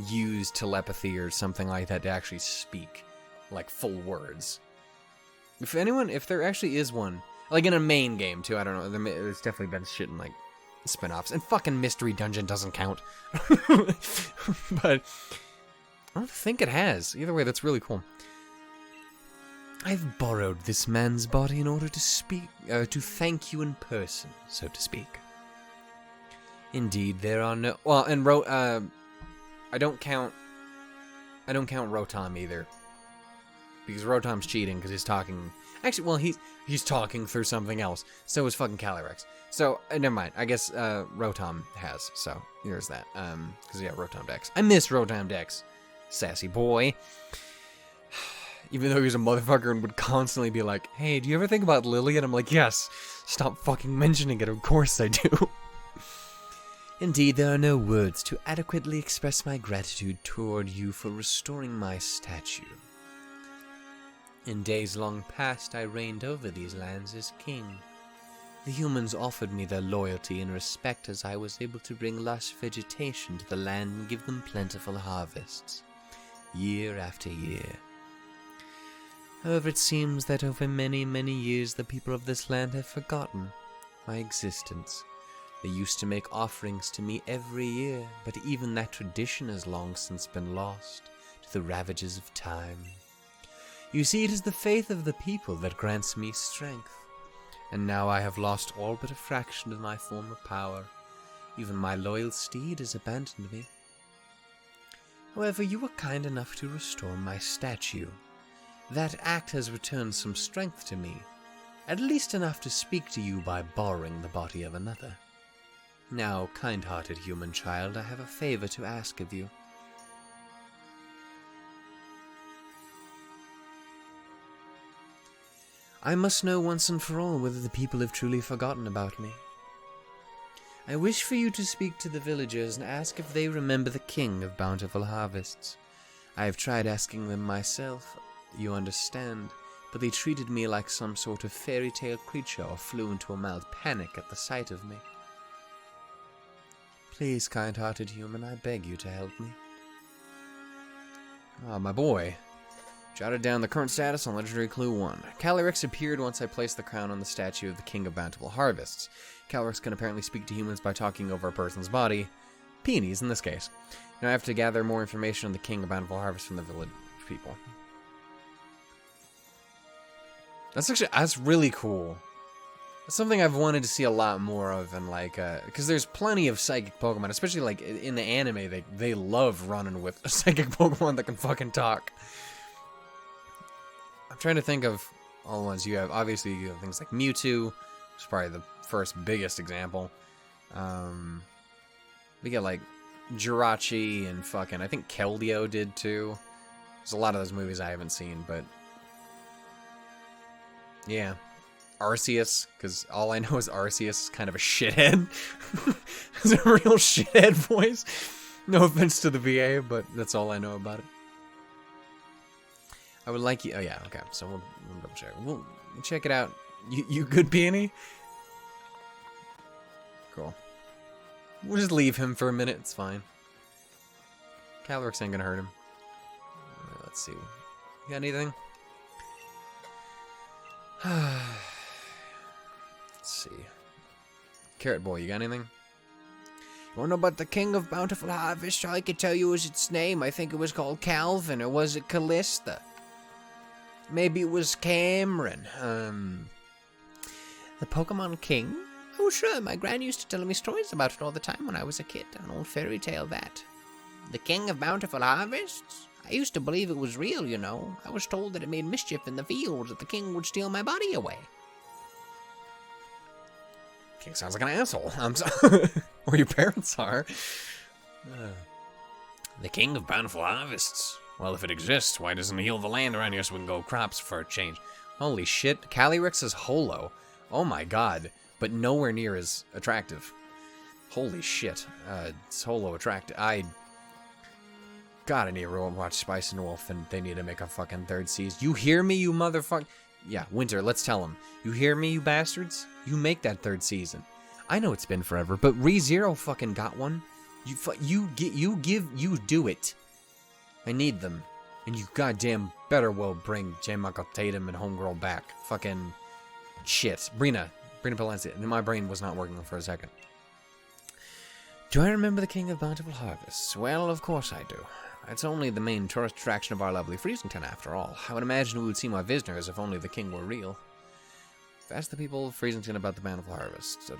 used telepathy or something like that to actually speak, like, full words. If there actually is one, like in a main game too, I don't know, there's definitely been shit in, like, spin-offs, and fucking Mystery Dungeon doesn't count. But I don't think it has. Either way, that's really cool. I've borrowed this man's body in order to speak, to thank you in person, so to speak. Indeed, there are no, well, and I don't count Rotom either. Because Rotom's cheating because he's talking... Actually, well, he's talking through something else. So is fucking Calyrex. So, never mind. I guess Rotom has. So, there's that. Because, yeah, Rotom Dex. I miss Rotom Dex. Sassy boy. Even though he was a motherfucker and would constantly be like, hey, do you ever think about Lily? And I'm like, yes. Stop fucking mentioning it. Of course I do. Indeed, there are no words to adequately express my gratitude toward you for restoring my statue. In days long past, I reigned over these lands as king. The humans offered me their loyalty and respect as I was able to bring lush vegetation to the land and give them plentiful harvests, year after year. However, it seems that over many, many years the people of this land have forgotten my existence. They used to make offerings to me every year, but even that tradition has long since been lost to the ravages of time. You see, it is the faith of the people that grants me strength, and now I have lost all but a fraction of my former power. Even my loyal steed has abandoned me. However, you were kind enough to restore my statue. That act has returned some strength to me, at least enough to speak to you by borrowing the body of another. Now, kind-hearted human child, I have a favor to ask of you. I must know once and for all whether the people have truly forgotten about me. I wish for you to speak to the villagers and ask if they remember the King of Bountiful Harvests. I have tried asking them myself, you understand, but they treated me like some sort of fairy tale creature or flew into a mild panic at the sight of me. Please, kind-hearted human, I beg you to help me. Ah, my boy. Jotted down the current status on Legendary Clue 1. Calyrex appeared once I placed the crown on the statue of the King of Bountiful Harvests. Calyrex can apparently speak to humans by talking over a person's body. Peonies, in this case. Now I have to gather more information on the King of Bountiful Harvest from the village people. That's really cool. That's something I've wanted to see a lot more of, and like, because there's plenty of psychic Pokemon, especially like in the anime, they love running with a psychic Pokemon that can fucking talk. I'm trying to think of all the ones you have. Obviously, you have things like Mewtwo, which is probably the first biggest example. We get like Jirachi and fucking, I think Keldeo did too. There's a lot of those movies I haven't seen, but yeah. Arceus, because all I know is Arceus is kind of a shithead. It's a real shithead voice. No offense to the VA, but that's all I know about it. I would like you. Oh yeah, okay. So we'll double check. We'll check it out. You good, Peony? Cool. We'll just leave him for a minute. It's fine. Calyrex ain't gonna hurt him. Let's see. You got anything? Let's see. Carrot Boy, you got anything? You wanna know about the King of Bountiful Harvest? All I could tell you is its name. I think it was called Calvin, or was it Callista? Maybe it was Cameron. The Pokemon King? Oh, sure. My gran used to tell me stories about it all the time when I was a kid. An old fairy tale, that. The King of Bountiful Harvests? I used to believe it was real, you know. I was told that it made mischief in the fields, that the king would steal my body away. King sounds like an asshole. I'm sorry. Or your parents are. The King of Bountiful Harvests. Well, if it exists, why doesn't he heal the land around here so we can go crops for a change? Holy shit. Calyrex is holo. Oh my god. But nowhere near as attractive. Holy shit. It's holo attractive. God, I need to watch Spice and Wolf, and they need to make a fucking third season. You hear me, you motherfucker? Yeah, Winter, let's tell him. You hear me, you bastards? You make that third season. I know it's been forever, but ReZero fucking got one. You do it. I need them. And you goddamn better well bring J. Michael Tatum and Homegirl back. Fucking shit. Brina Palencia. My brain was not working for a second. Do I remember the King of Bountiful Harvests? Well, of course I do. It's only the main tourist attraction of our lovely Freezington, after all. I would imagine we would see more visitors if only the king were real. Ask the people of Freezington about the Bountiful Harvest.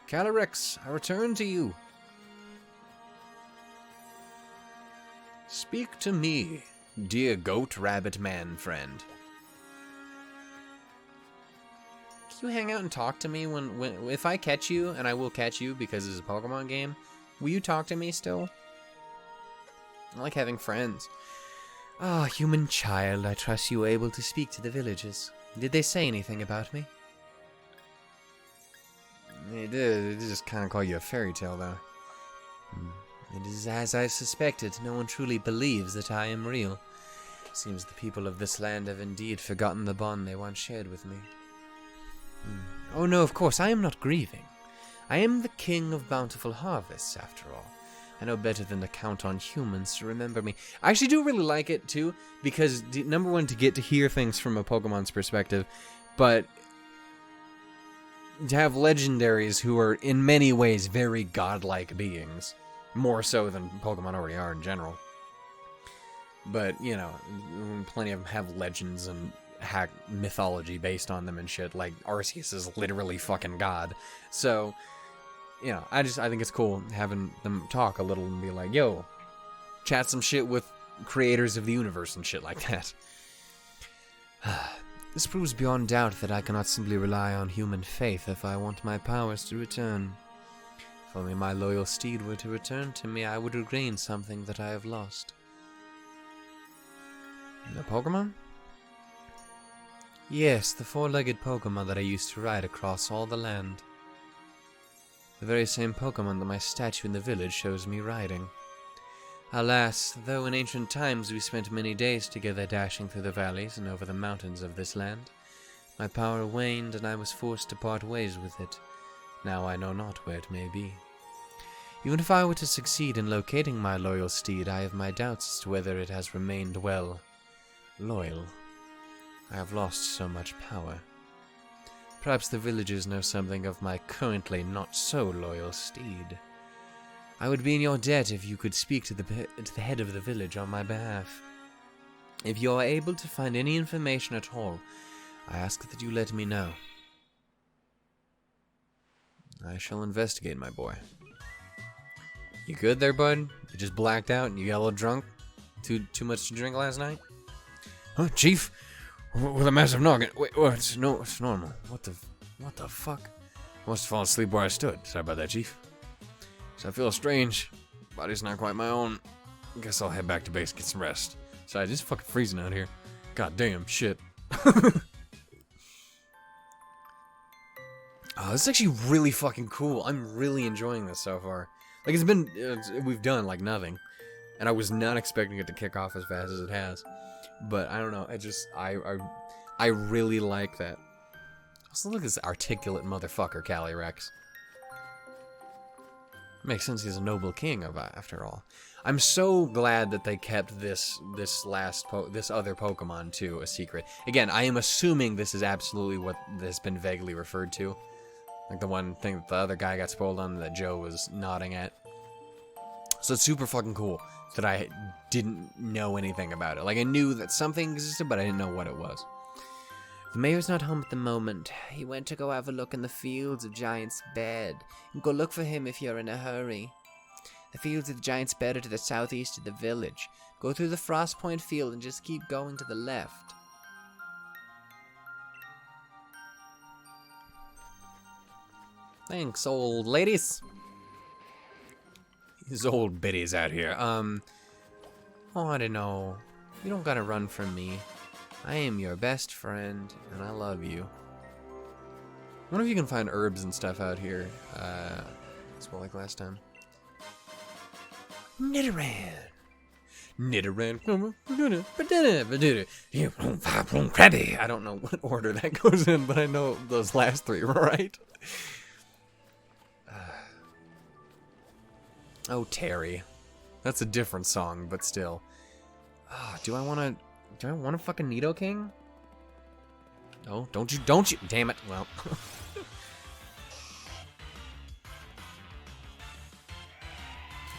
Calyrex, I return to you. Speak to me, dear goat rabbit man friend. Can you hang out and talk to me if I catch you, and I will catch you because it's a Pokemon game, will you talk to me still? I like having friends. Ah, human child, I trust you were able to speak to the villagers. Did they say anything about me? They did. They just kind of call you a fairy tale, though. It is as I suspected. No one truly believes that I am real. Seems the people of this land have indeed forgotten the bond they once shared with me. Oh no, of course, I am not grieving. I am the King of Bountiful Harvests, after all. I know better than to count on humans to remember me. I actually do really like it, too, because, number one, to get to hear things from a Pokemon's perspective, but to have legendaries who are, in many ways, very godlike beings. More so than Pokemon already are in general. But, you know, plenty of them have legends and hack mythology based on them and shit. Like, Arceus is literally fucking God. So, you know, I think it's cool having them talk a little and be like, yo, chat some shit with creators of the universe and shit like that. This proves beyond doubt that I cannot simply rely on human faith if I want my powers to return. If only my loyal steed were to return to me, I would regain something that I have lost. The Pokemon? Yes, the four-legged Pokemon that I used to ride across all the land. The very same Pokemon that my statue in the village shows me riding. Alas, though in ancient times we spent many days together dashing through the valleys and over the mountains of this land, my power waned and I was forced to part ways with it. Now I know not where it may be. Even if I were to succeed in locating my loyal steed, I have my doubts as to whether it has remained, well, loyal. I have lost so much power. Perhaps the villagers know something of my currently not-so-loyal steed. I would be in your debt if you could speak to the head of the village on my behalf. If you are able to find any information at all, I ask that you let me know. I shall investigate, my boy. You good there, bud? You just blacked out and you got a little drunk? Too much to drink last night? Huh, Chief? With a massive noggin. Wait, what? It's normal. What the fuck? I must have fallen asleep where I stood. Sorry about that, Chief. So I feel strange. Body's not quite my own. Guess I'll head back to base, get some rest. Sorry, it's just fucking freezing out here. God damn, shit. Oh, this is actually really fucking cool. I'm really enjoying this so far. Like, we've done, like, nothing. And I was not expecting it to kick off as fast as it has. But I don't know. I really like that. Also, look at this articulate motherfucker, Calyrex. Makes sense he's a noble king, after all. I'm so glad that they kept this other Pokemon, too, a secret. Again, I am assuming this is absolutely what has been vaguely referred to. Like the one thing that the other guy got spoiled on that Joe was nodding at. So it's super fucking cool that I didn't know anything about it. Like, I knew that something existed, but I didn't know what it was. The mayor's not home at the moment. He went to go have a look in the fields of Giant's Bed. Go look for him if you're in a hurry. The fields of the Giant's Bed are to the southeast of the village. Go through the Frost Point field and just keep going to the left. Thanks, old ladies. These old biddies out here. Oh, I don't know. You don't gotta run from me. I am your best friend, and I love you. I wonder if you can find herbs and stuff out here. As well, like last time. Nidoran. I don't know what order that goes in, but I know those last three were right. Oh, Terry. That's a different song, but still. Oh, do I want a fucking Nidoking? No, don't you, damn it. Well.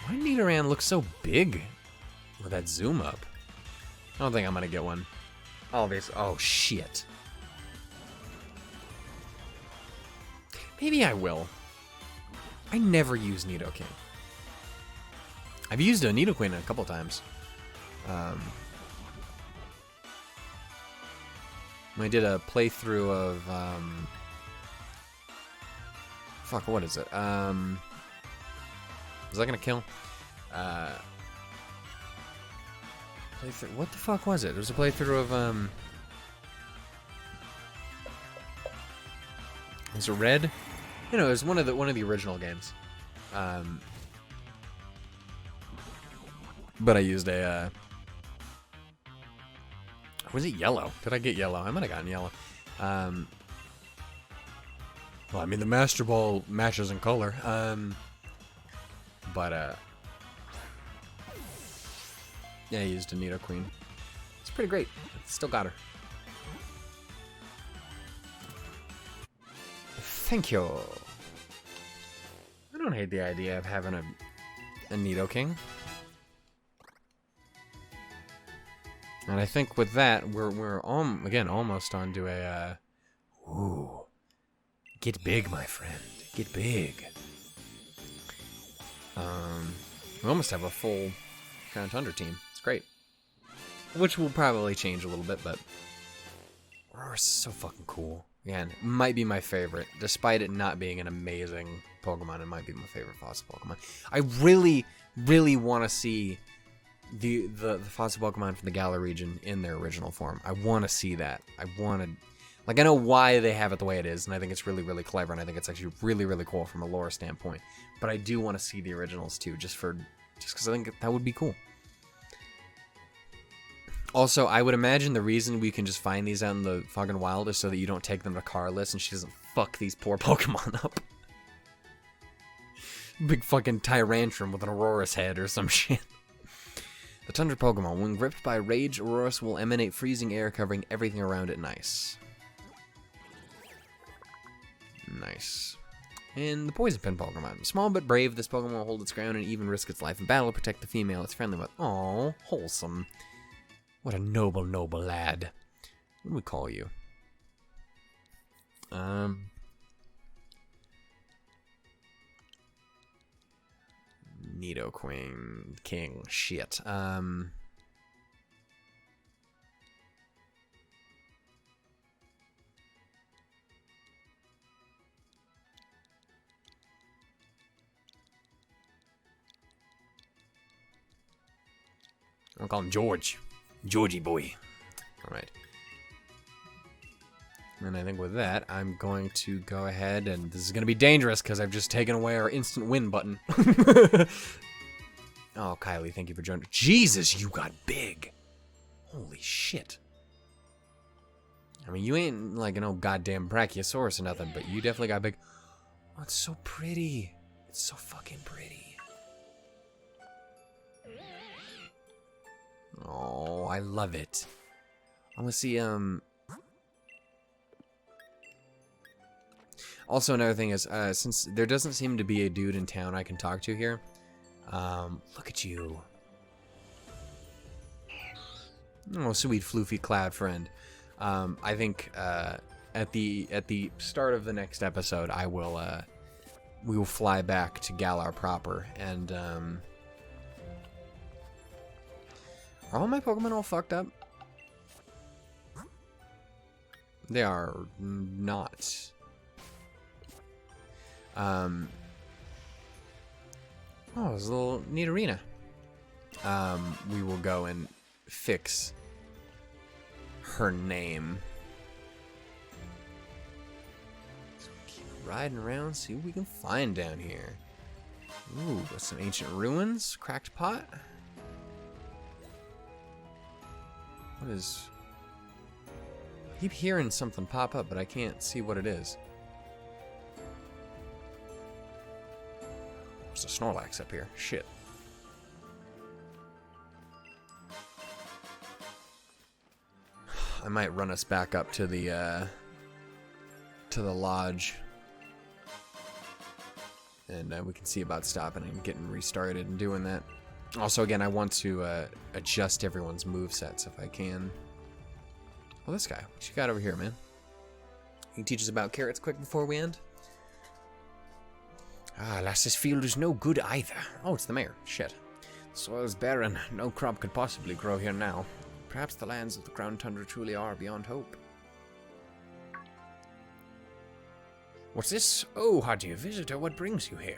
Why did Nidoran look so big with that zoom up? I don't think I'm gonna get one. Oh, shit. Maybe I will. I never use Nidoking. I've used a Nidoqueen a couple times. I did a playthrough of, fuck, what is it? Was that gonna kill? Playthrough, what the fuck was it? It was a playthrough of, was it Red? You know, it was one of the original games. But I used a, was it Yellow? Did I get Yellow? I might have gotten Yellow. Well, I mean, the Master Ball matches in color. Yeah, I used a Nidoqueen. It's pretty great. Still got her. Thank you. I don't hate the idea of having a Nidoking. And I think with that, we're again almost onto a ooh, get big, my friend, get big. We almost have a full kind of Tundra team. It's great, which will probably change a little bit, but Aurora's so fucking cool. Again, might be my favorite, despite it not being an amazing Pokemon. It might be my favorite fossil Pokemon. I really, really want to see the fossil Pokemon from the Galar region in their original form. I want to see that. I know why they have it the way it is, and I think it's really, really clever, and I think it's actually really, really cool from a lore standpoint. But I do want to see the originals too, just because I think that would be cool. Also, I would imagine the reason we can just find these out in the fucking wild is so that you don't take them to Carless and she doesn't fuck these poor Pokemon up. Big fucking Tyrantrum with an Aurora's head or some shit. The Tundra Pokemon, when gripped by rage, Auroras will emanate freezing air covering everything around it. Nice. Nice. And the Poison Pen Pokemon. Small but brave, this Pokemon will hold its ground and even risk its life in battle to protect the female it's friendly with. Aww, wholesome. What a noble, noble lad. What do we call you? Nidoqueen King. Shit. I'll call him George. Georgie boy. Alright. And I think with that, I'm going to go ahead, and this is going to be dangerous because I've just taken away our instant win button. Oh, Kylie, thank you for joining. Jesus, you got big. Holy shit. I mean, you ain't like an old goddamn brachiosaurus or nothing, but you definitely got big. Oh, it's so pretty. It's so fucking pretty. Oh, I love it. I want to see, Also, another thing is, since there doesn't seem to be a dude in town I can talk to here, look at you. Oh, sweet floofy cloud friend. I think at the start of the next episode, we will fly back to Galar proper, and are all my Pokemon all fucked up? They are not. Oh, it's a little neat arena. We will go and fix her name. So keep riding around, see what we can find down here. Ooh, got some ancient ruins, cracked pot. What is... I keep hearing something pop up, but I can't see what it is. There's a Snorlax up here. Shit. I might run us back up to the lodge, and we can see about stopping and getting restarted and doing that. Also, again, I want to adjust everyone's movesets if I can. Well, this guy, what you got over here, man? Can you teach us about carrots quick before we end? Ah, alas, this field is no good either. Oh, it's the mayor. Shit. The soil is barren. No crop could possibly grow here now. Perhaps the lands of the Crown Tundra truly are beyond hope. What's this? Oh, hardy visitor, what brings you here?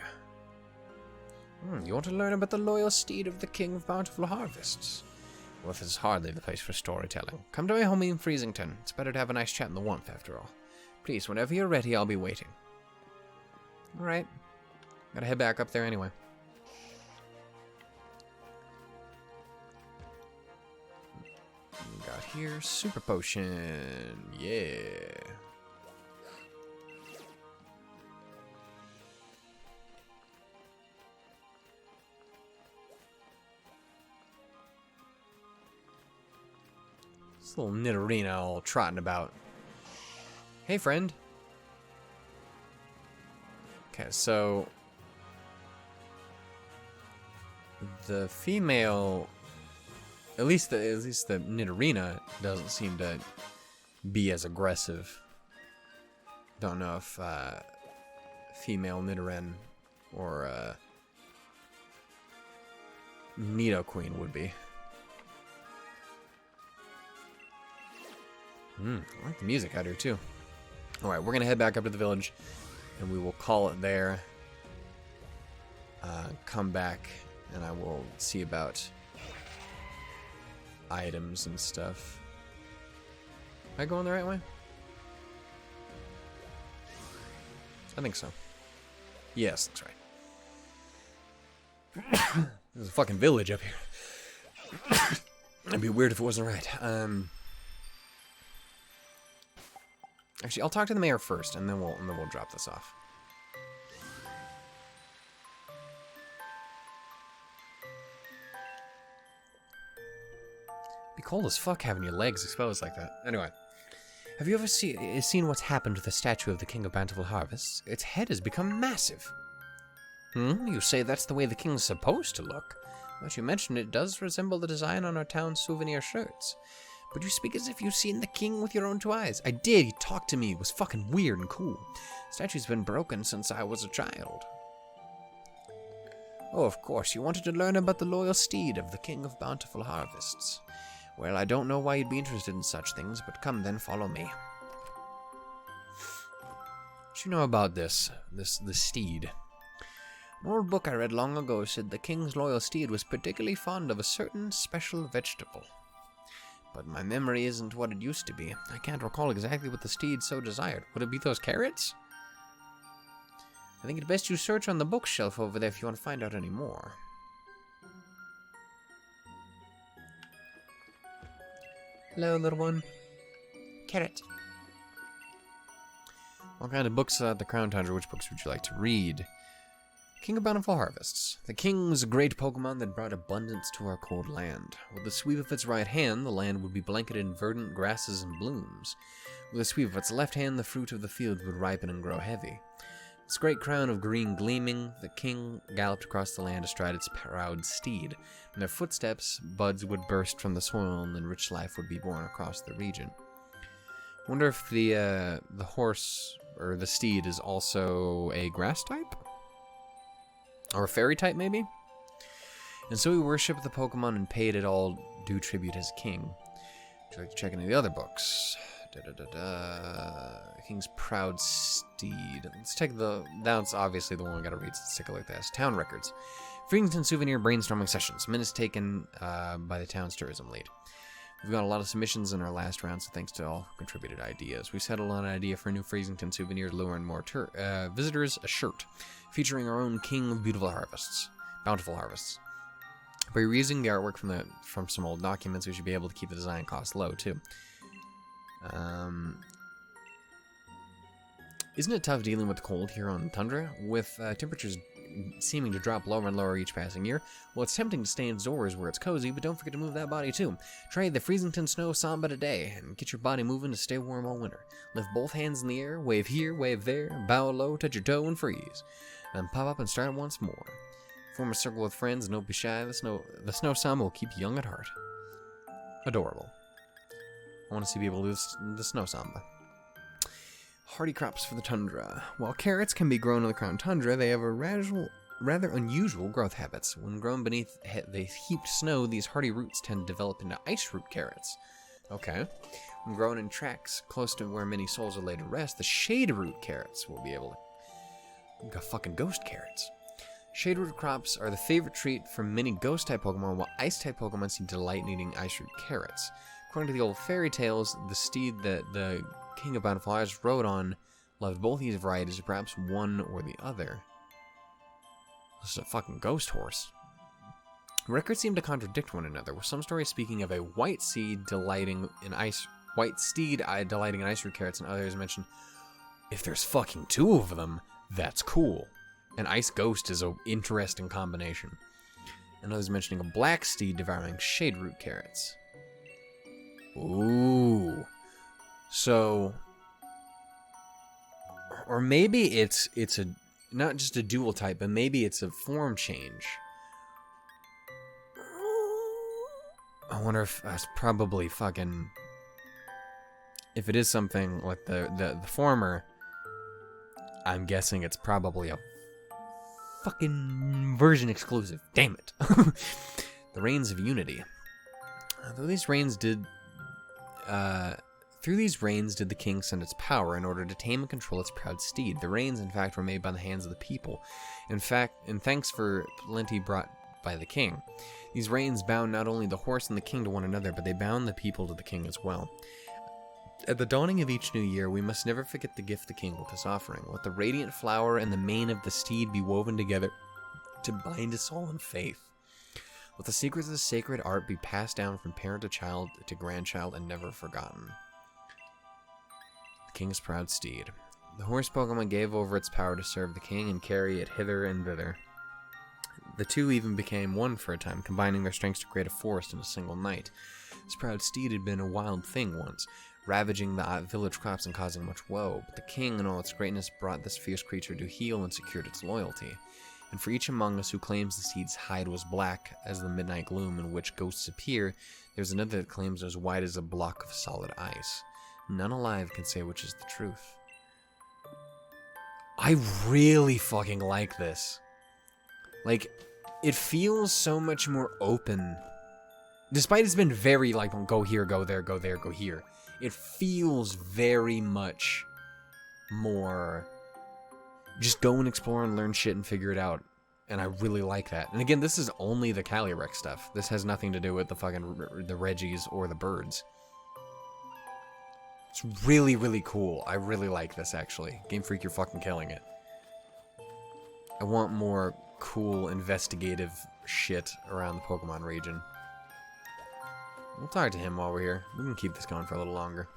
You want to learn about the loyal steed of the King of Bountiful Harvests? Well, this is hardly the place for storytelling. Come to my home in Freezington. It's better to have a nice chat in the warmth, after all. Please, whenever you're ready, I'll be waiting. Alright. Gotta head back up there anyway. We got here, super potion. Yeah. This little Nidorina all trotting about. Hey, friend. Okay, so the female, at least the Nidorina doesn't seem to be as aggressive. Don't know if female Nidoran or Nidoqueen would be. I like the music out here too. Alright, we're gonna head back up to the village and we will call it there. Come back and I will see about items and stuff. Am I going the right way? I think so. Yes, that's right. There's a fucking village up here. It'd be weird if it wasn't right. Actually, I'll talk to the mayor first, and then we'll drop this off. Be cold as fuck having your legs exposed like that. Anyway, have you ever seen what's happened to the statue of the King of Bountiful Harvests? Its head has become massive. You say that's the way the king's supposed to look. But you mentioned it does resemble the design on our town's souvenir shirts. But you speak as if you've seen the king with your own two eyes. I did. He talked to me. It was fucking weird and cool. The statue's been broken since I was a child. Oh, of course. You wanted to learn about the loyal steed of the King of Bountiful Harvests. Well, I don't know why you'd be interested in such things, but come then, follow me. What you know about the steed? An old book I read long ago said the king's loyal steed was particularly fond of a certain special vegetable. But my memory isn't what it used to be. I can't recall exactly what the steed so desired. Would it be those carrots? I think it's best you search on the bookshelf over there if you want to find out any more. Hello, little one. Carrot. All kind of books at the Crown Tundra. Which books would you like to read? King of Bountiful Harvests. The king was a great Pokemon that brought abundance to our cold land. With the sweep of its right hand, the land would be blanketed in verdant grasses and blooms. With the sweep of its left hand, the fruit of the field would ripen and grow heavy. Its great crown of green gleaming, the king galloped across the land astride its proud steed. In their footsteps, buds would burst from the soil and rich life would be born across the region. Wonder if the horse or the steed is also a grass type? Or a fairy type, maybe? And so he worshipped the Pokemon and paid it all due tribute as king. Would you like to check any of the other books? King's Proud Steed. Let's take that's obviously the one we gotta read, so let's take a look at this. Town Records. Freedington Souvenir Brainstorming Sessions. Minutes taken by the town's tourism lead. We've got a lot of submissions in our last round, so thanks to all who contributed ideas. We settled on an idea for a new Freezington souvenir to lure in more visitors, a shirt, featuring our own King of Bountiful Harvests. By reusing the artwork from some old documents, we should be able to keep the design cost low, too. Isn't it tough dealing with the cold here on Tundra? With temperatures seeming to drop lower and lower each passing year, well, it's tempting to stay indoors where it's cozy, but don't forget to move that body too. Try the Freezington Snow Samba today, and get your body moving to stay warm all winter. Lift both hands in the air, wave here, wave there, bow low, touch your toe, and freeze. Then pop up and start once more. Form a circle with friends, and don't be shy. The Snow Samba will keep you young at heart. Adorable. I want to see people do the Snow Samba. Hardy crops for the tundra. While carrots can be grown on the Crown Tundra, they have a rather unusual growth habits. When grown beneath the heaped snow, these hardy roots tend to develop into ice root carrots. Okay. When grown in tracks close to where many souls are laid to rest, the shade root carrots will be able to go fucking ghost carrots. Shade root crops are the favorite treat for many ghost-type Pokemon, while ice-type Pokemon seem to delight in eating ice root carrots. According to the old fairy tales, the steed that the King of Bountiful Harvests rode on loved both these varieties, or perhaps one or the other. This is a fucking ghost horse. Records seem to contradict one another, with some stories speaking of a white steed delighting in ice root carrots, and others mention if there's fucking two of them, that's cool. An ice ghost is an interesting combination. And others mentioning a black steed devouring shade root carrots. Ooh. So, or maybe it's a not just a dual type, but maybe it's a form change. I wonder if that's probably fucking. If it is something like the former, I'm guessing it's probably a fucking version exclusive. Damn it. The Reigns of Unity. Through these reigns did the king send its power in order to tame and control its proud steed. The reins, in fact, were made by the hands of the people. In fact, and thanks for plenty brought by the king. These reins bound not only the horse and the king to one another, but they bound the people to the king as well. At the dawning of each new year, we must never forget to gift the king with this offering. Let the radiant flower and the mane of the steed be woven together to bind us all in faith. Let the secrets of the sacred art be passed down from parent to child to grandchild and never forgotten. The king's proud steed. The horse Pokemon gave over its power to serve the king and carry it hither and thither. The two even became one for a time, combining their strengths to create a forest in a single night. This proud steed had been a wild thing once, ravaging the village crops and causing much woe, but the king in all its greatness brought this fierce creature to heel and secured its loyalty. And for each among us who claims the steed's hide was black as the midnight gloom in which ghosts appear, there's another that claims it was white as a block of solid ice. None alive can say which is the truth. I really fucking like this. Like, it feels so much more open. Despite it's been very, like, go here, go there, go there, go here. It feels very much more just go and explore and learn shit and figure it out. And I really like that. And again, this is only the Calyrex stuff. This has nothing to do with the fucking the Reggies or the birds. It's really, really cool. I really like this, actually. Game Freak, you're fucking killing it. I want more cool, investigative shit around the Pokemon region. We'll talk to him while we're here. We can keep this going for a little longer.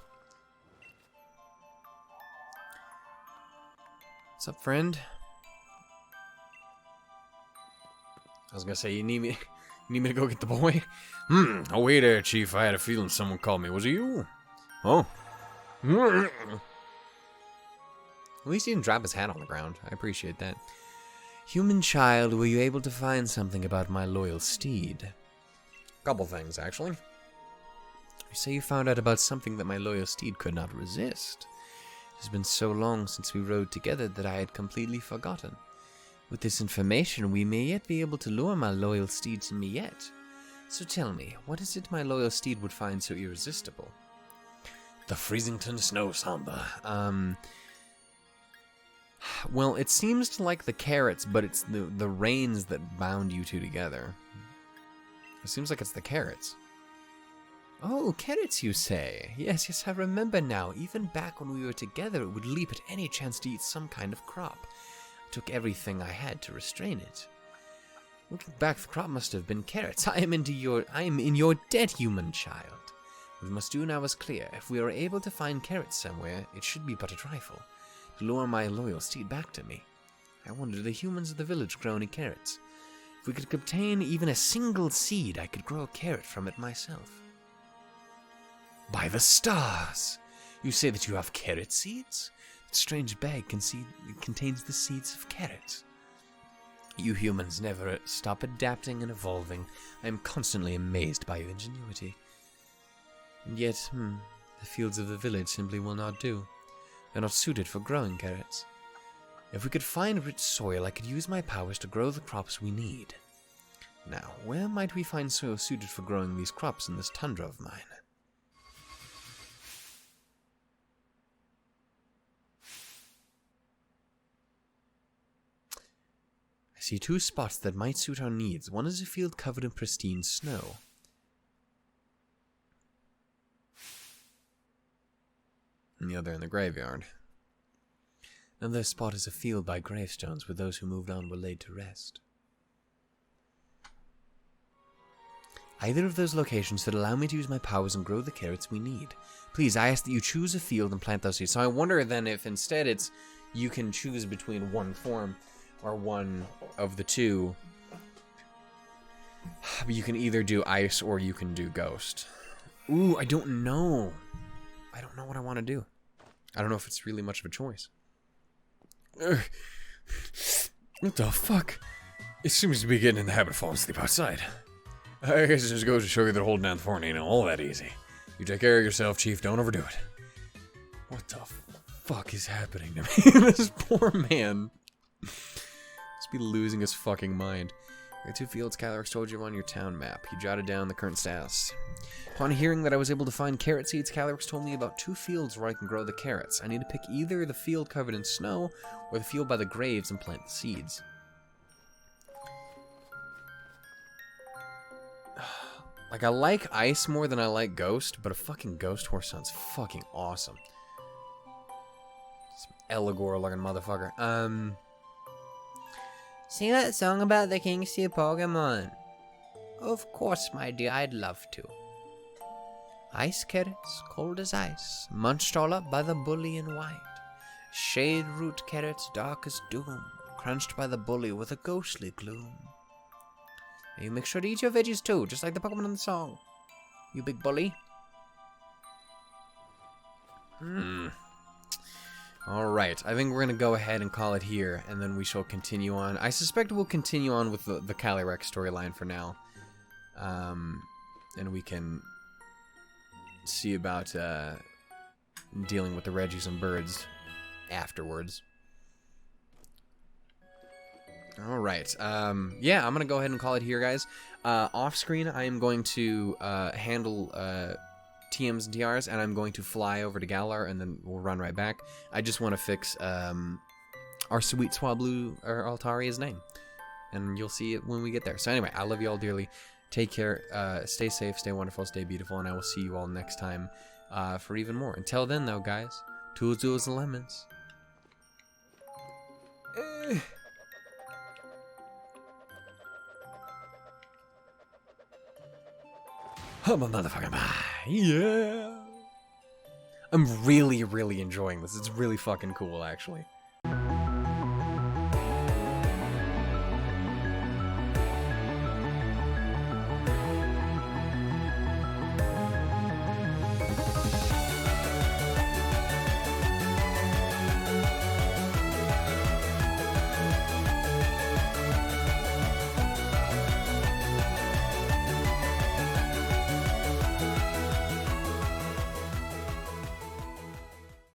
What's up, friend? I was gonna say, you need me to go get the boy? Oh, wait there, Chief. I had a feeling someone called me. Was it you? Oh. At least he didn't drop his hat on the ground. I appreciate that. Human child, were you able to find something about my loyal steed? Couple things, actually. You say you found out about something that my loyal steed could not resist. It has been so long since we rode together that I had completely forgotten. With this information, we may yet be able to lure my loyal steed to me yet. So tell me, what is it my loyal steed would find so irresistible? The Freezington Snow Samba. Well, it seems to like the carrots, but it's the reins that bound you two together. It seems like it's the carrots. Oh, carrots, you say? Yes, yes, I remember now. Even back when we were together, it would leap at any chance to eat some kind of crop. I took everything I had to restrain it. Looking back, the crop must have been carrots. I am in your debt, human child. What we must do now is clear. If we are able to find carrots somewhere, it should be but a trifle. To lure my loyal steed back to me. I wonder, do the humans of the village grow any carrots? If we could obtain even a single seed, I could grow a carrot from it myself. By the stars! You say that you have carrot seeds? That strange bag contains the seeds of carrots. You humans never stop adapting and evolving. I am constantly amazed by your ingenuity. And yet, the fields of the village simply will not do. They're not suited for growing carrots. If we could find rich soil, I could use my powers to grow the crops we need. Now, where might we find soil suited for growing these crops in this tundra of mine? I see two spots that might suit our needs. One is a field covered in pristine snow. And the other in the graveyard. Another spot is a field by gravestones where those who moved on were laid to rest. Either of those locations should allow me to use my powers and grow the carrots we need. Please, I ask that you choose a field and plant those seeds. So I wonder then if instead it's you can choose between one form or one of the two. You can either do ice or you can do ghost. Ooh, I don't know. I don't know what I want to do. I don't know if it's really much of a choice. What the fuck? It seems to be getting in the habit of falling asleep outside. I guess it just goes to show you that holding down the fort ain't all that easy. You take care of yourself, Chief. Don't overdo it. What the fuck is happening to me? This poor man. Must be losing his fucking mind. There are two fields Galar told you on your town map. He jotted down the current status. Upon hearing that I was able to find carrot seeds, Galar told me about two fields where I can grow the carrots. I need to pick either the field covered in snow or the field by the graves and plant the seeds. Like, I like ice more than I like ghost, but a fucking ghost horse sounds fucking awesome. Some Eligor looking motherfucker. Sing that song about the King Sea Pokémon. Of course, my dear, I'd love to. Ice carrots, cold as ice, munched all up by the bully in white. Shade root carrots, dark as doom, crunched by the bully with a ghostly gloom. And you make sure to eat your veggies too, just like the Pokemon in the song. You big bully. Alright, I think we're going to go ahead and call it here, and then we shall continue on. I suspect we'll continue on with the Calyrex storyline for now. And we can see about dealing with the Reggies and birds afterwards. Alright, yeah, I'm going to go ahead and call it here, guys. Off screen, I am going to handle TMs and TRs, and I'm going to fly over to Galar, and then we'll run right back. I just want to fix our sweet Swablu or Altaria's name, and you'll see it when we get there. So anyway, I love you all dearly. Take care, stay safe, stay wonderful, stay beautiful, and I will see you all next time for even more. Until then, though, guys, tools, and lemons. I'm a motherfucking yeah. I'm really, really enjoying this. It's really fucking cool, actually.